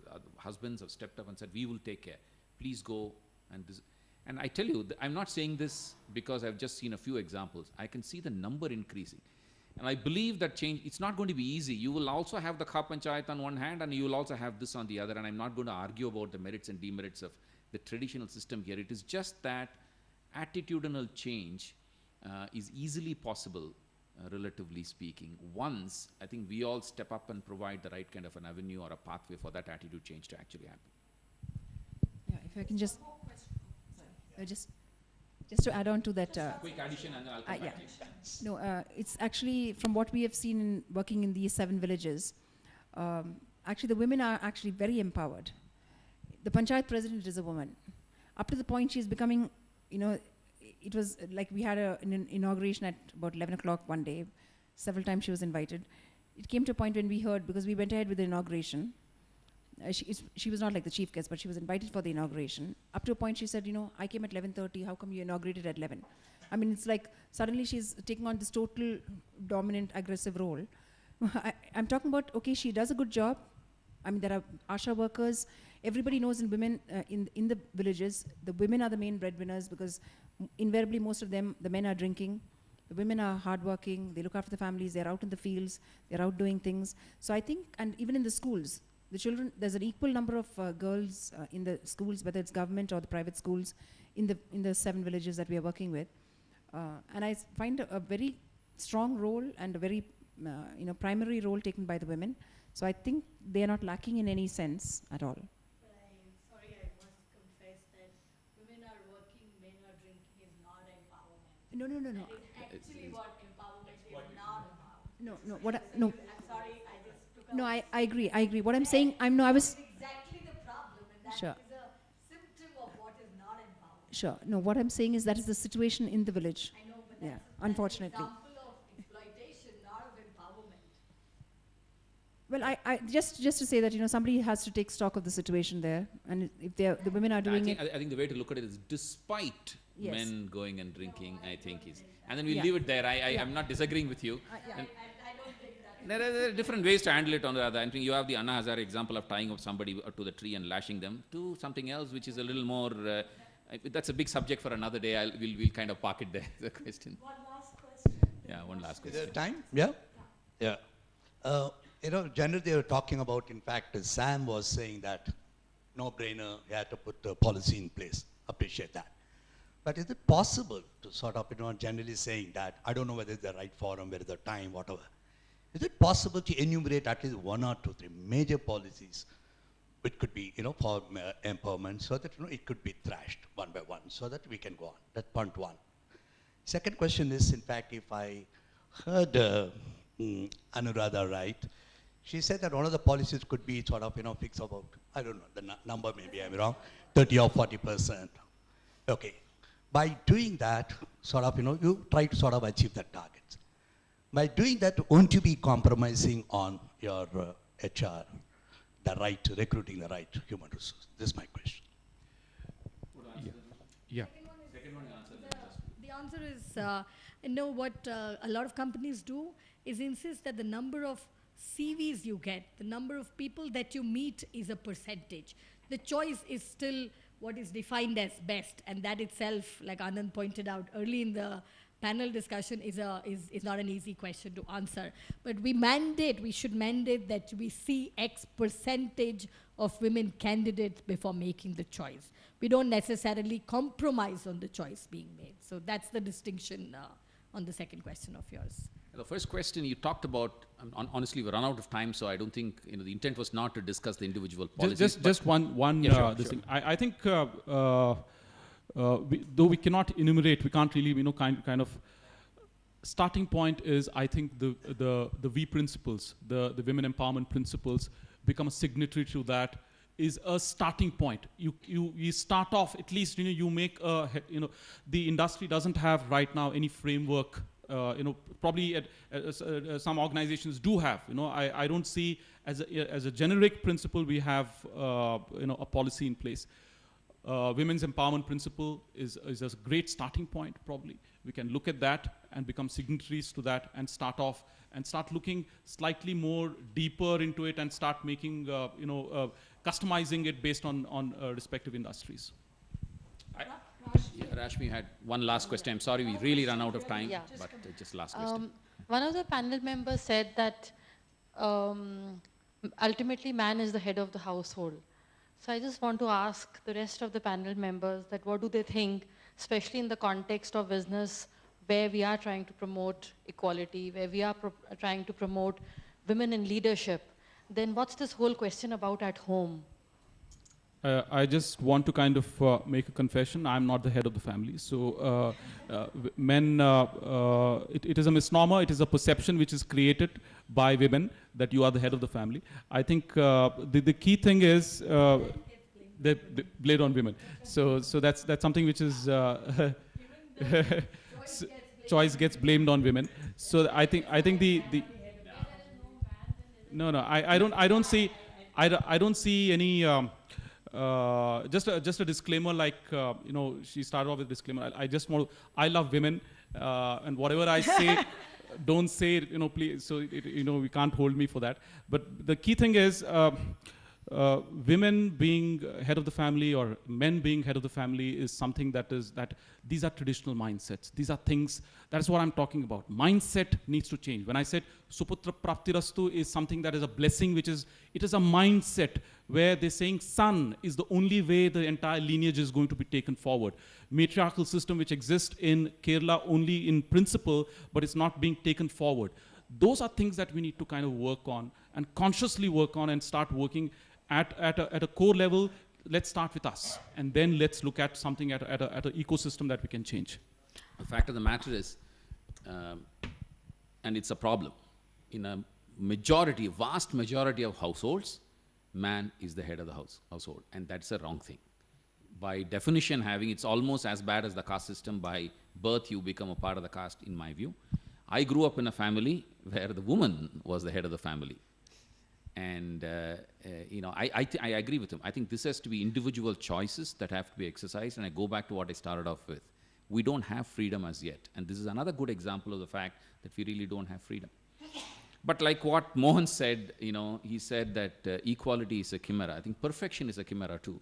Speaker 8: the husbands have stepped up and said, we will take care. Please go. And I tell you, I'm not saying this because I've just seen a few examples. I can see the number increasing. And I believe that change, it's not going to be easy. You will also have the Khap Panchayat on one hand, and you will also have this on the other. And I'm not going to argue about the merits and demerits of the traditional system here. It is just that attitudinal change is easily possible, relatively speaking, once I think we all step up and provide the right kind of an avenue or a pathway for that attitude change to actually happen.
Speaker 3: Yeah, if I can just to add on to that.
Speaker 8: Quick addition, and then I'll come back to you.
Speaker 3: No, it's actually from what we have seen in working in these 7 villages. Actually, the women are actually very empowered. The Panchayat president is a woman. Up to the point she's becoming, it was like we had an inauguration at about 11 o'clock one day. Several times she was invited. It came to a point when we heard, because we went ahead with the inauguration. She was not like the chief guest, but she was invited for the inauguration. Up to a point she said, I came at 11:30, how come you inaugurated at 11? I mean, it's like suddenly she's taking on this total dominant, aggressive role. I'm talking about, okay, she does a good job. I mean, there are ASHA workers. Everybody knows in women, in the villages, the women are the main breadwinners, because invariably most of them, the men are drinking. The women are hardworking, they look after the families, they're out in the fields, they're out doing things. So I think, and even in the schools, the children, there's an equal number of girls in the schools, whether it's government or the private schools, in the 7 villages that we are working with. And I find a very strong role and a very primary role taken by the women. So I think they are not lacking in any sense at all.
Speaker 6: But I'm sorry, I must confess that women are working, men are drinking is not empowerment.
Speaker 3: No.
Speaker 6: That is actually what empowerment is not about.
Speaker 3: No.
Speaker 6: I'm sorry, I just took
Speaker 3: No, I agree. What I'm saying, I was...
Speaker 6: exactly the problem, and that
Speaker 3: Sure.
Speaker 6: is a symptom of what is not empowerment.
Speaker 3: Sure. No, what I'm saying is that is the situation in the village.
Speaker 6: I know, but
Speaker 3: Yeah,
Speaker 6: that's an example of exploitation, not of empowerment.
Speaker 3: unfortunately.
Speaker 6: Sorry, I just took out.
Speaker 3: Sure.
Speaker 6: No, I agree.
Speaker 3: Well, I just to say that, you know, somebody has to take stock of the situation there, and if the women are doing it.
Speaker 8: I think the way to look at it is despite
Speaker 3: Yes.
Speaker 8: men going and drinking, I think is, and then we'll leave it there. I'm not disagreeing with you. There are different ways to handle it on the other. I think you have the Anna Hazare example of tying up somebody to the tree and lashing them, to something else which is a little more, that's a big subject for another day. We'll kind of park it there, the question.
Speaker 1: One last question.
Speaker 8: Yeah, one last
Speaker 11: Is
Speaker 8: question.
Speaker 11: there time? Yeah? Yeah. You know, generally they were talking about, in fact, Sam was saying that no brainer, you had to put the policy in place. Appreciate that. But is it possible to sort of, you know, generally saying that, I don't know whether it's the right forum, whether the time, whatever. Is it possible to enumerate at least 1 or 2, 3 major policies which could be, you know, for empowerment, so that, you know, it could be thrashed one by one, so that we can go on? That's point one. Second question is, in fact, if I heard Anuradha right, she said that one of the policies could be sort of, you know, fix about, I don't know, the number, maybe I'm wrong, 30 or 40%. Okay. By doing that, sort of, you know, you try to sort of achieve that target. By doing that, won't you be compromising on your HR, the right to recruiting the right human resource? This is my question.
Speaker 5: Yeah.
Speaker 6: The answer is, you know, what a lot of companies do is insist that the number of CVs you get, the number of people that you meet is a percentage. The choice is still what is defined as best, and that itself, like Anand pointed out early in the panel discussion, is not an easy question to answer. But we should mandate that we see X percentage of women candidates before making the choice. We don't necessarily compromise on the choice being made. So that's the distinction on the second question of yours.
Speaker 8: The first question you talked about, honestly, we run out of time, so I don't think, you know, the intent was not to discuss the individual policies.
Speaker 5: Just one
Speaker 8: yeah,
Speaker 5: this
Speaker 8: sure.
Speaker 5: thing. I think though we cannot enumerate, we can't really, you know, kind of starting point is, I think the V principles, the women empowerment principles, become a signatory to that, is a starting point. You start off, at least, you know, you make a, you know, the industry doesn't have right now any framework. You know, probably some organizations do have. You know, I don't see as a generic principle we have you know, a policy in place. Women's empowerment principle is a great starting point. Probably we can look at that and become signatories to that and start off and start looking slightly more deeper into it and start making you know, customizing it based on respective industries.
Speaker 8: Yeah, Rashmi had one last question. I'm sorry, we really run out of time, but just last question.
Speaker 12: One of the panel members said that ultimately man is the head of the household. So I just want to ask the rest of the panel members that what do they think, especially in the context of business where we are trying to promote equality, where we are trying to promote women in leadership, then what's this whole question about at home?
Speaker 5: I just want to kind of make a confession. I'm not the head of the family. So men, it is a misnomer. It is a perception which is created by women that you are the head of the family. I think the key thing is they blame on women. So that's something which is choice gets blamed on women. So I think the no, I don't see any. Just a disclaimer, like you know, she started off with a disclaimer. I just want to, I love women, and whatever I say, don't say it, you know, please. So you know, we can't hold me for that. But the key thing is, women being head of the family or men being head of the family is something that these are traditional mindsets. These are things, that's what I'm talking about. Mindset needs to change. When I said Suputra Praptirastu is something that is a blessing, it is a mindset where they're saying son is the only way the entire lineage is going to be taken forward. Matriarchal system which exists in Kerala only in principle, but it's not being taken forward. Those are things that we need to kind of work on and consciously work on and start working at a core level. Let's start with us, and then let's look at something at an ecosystem that we can change.
Speaker 8: The fact of the matter is, and it's a problem, in a vast majority of households, man is the head of the household, and that's a wrong thing. By definition, it's almost as bad as the caste system. By birth, you become a part of the caste, in my view. I grew up in a family where the woman was the head of the family. And I agree with him. I think this has to be individual choices that have to be exercised. And I go back to what I started off with. We don't have freedom as yet. And this is another good example of the fact that we really don't have freedom. But like what Mohan said, he said that equality is a chimera. I think perfection is a chimera too.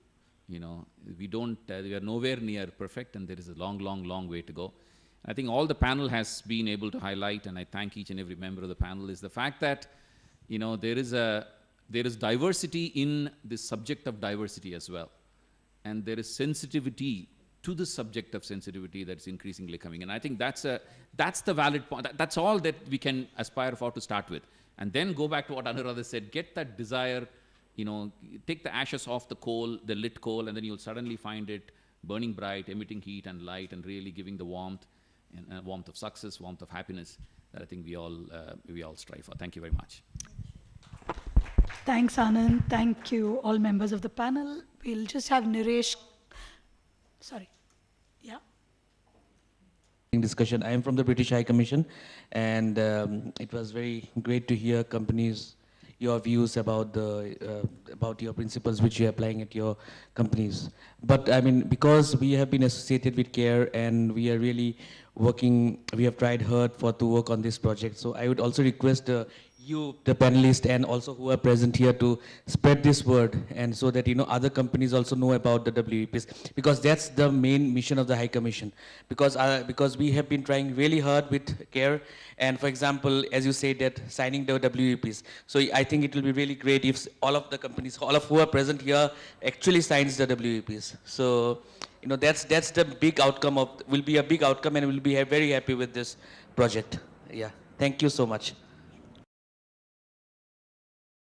Speaker 8: We are nowhere near perfect, and there is a long, long, long way to go. I think all the panel has been able to highlight, and I thank each and every member of the panel, is the fact that there is diversity in the subject of diversity as well. And there is sensitivity to the subject of sensitivity that's increasingly coming. And I think that's the valid point. That's all that we can aspire for to start with. And then go back to what Anuradha said, get that desire, take the ashes off the coal, the lit coal, and then you'll suddenly find it burning bright, emitting heat and light, and really giving the warmth, and warmth of success, warmth of happiness that I think we all strive for. Thank you very much.
Speaker 1: Thanks, Anand. Thank you, all members of the panel. We'll just have Niresh. Sorry. Yeah.
Speaker 13: Discussion. I am from the British High Commission, and it was very great to hear companies, your views about your principles which you are applying at your companies. But I mean, because we have been associated with CARE and we are really working, we have tried hard to work on this project. So I would also request you, the panelists, and also who are present here to spread this word, and so that other companies also know about the WEPs, because that's the main mission of the High Commission. Because we have been trying really hard with CARE, and for example, as you said, that signing the WEPs. So I think it will be really great if all of the companies, all of who are present here, actually signs the WEPs. So that's the big outcome will be a big outcome, and we'll be very happy with this project. Yeah. Thank you so much.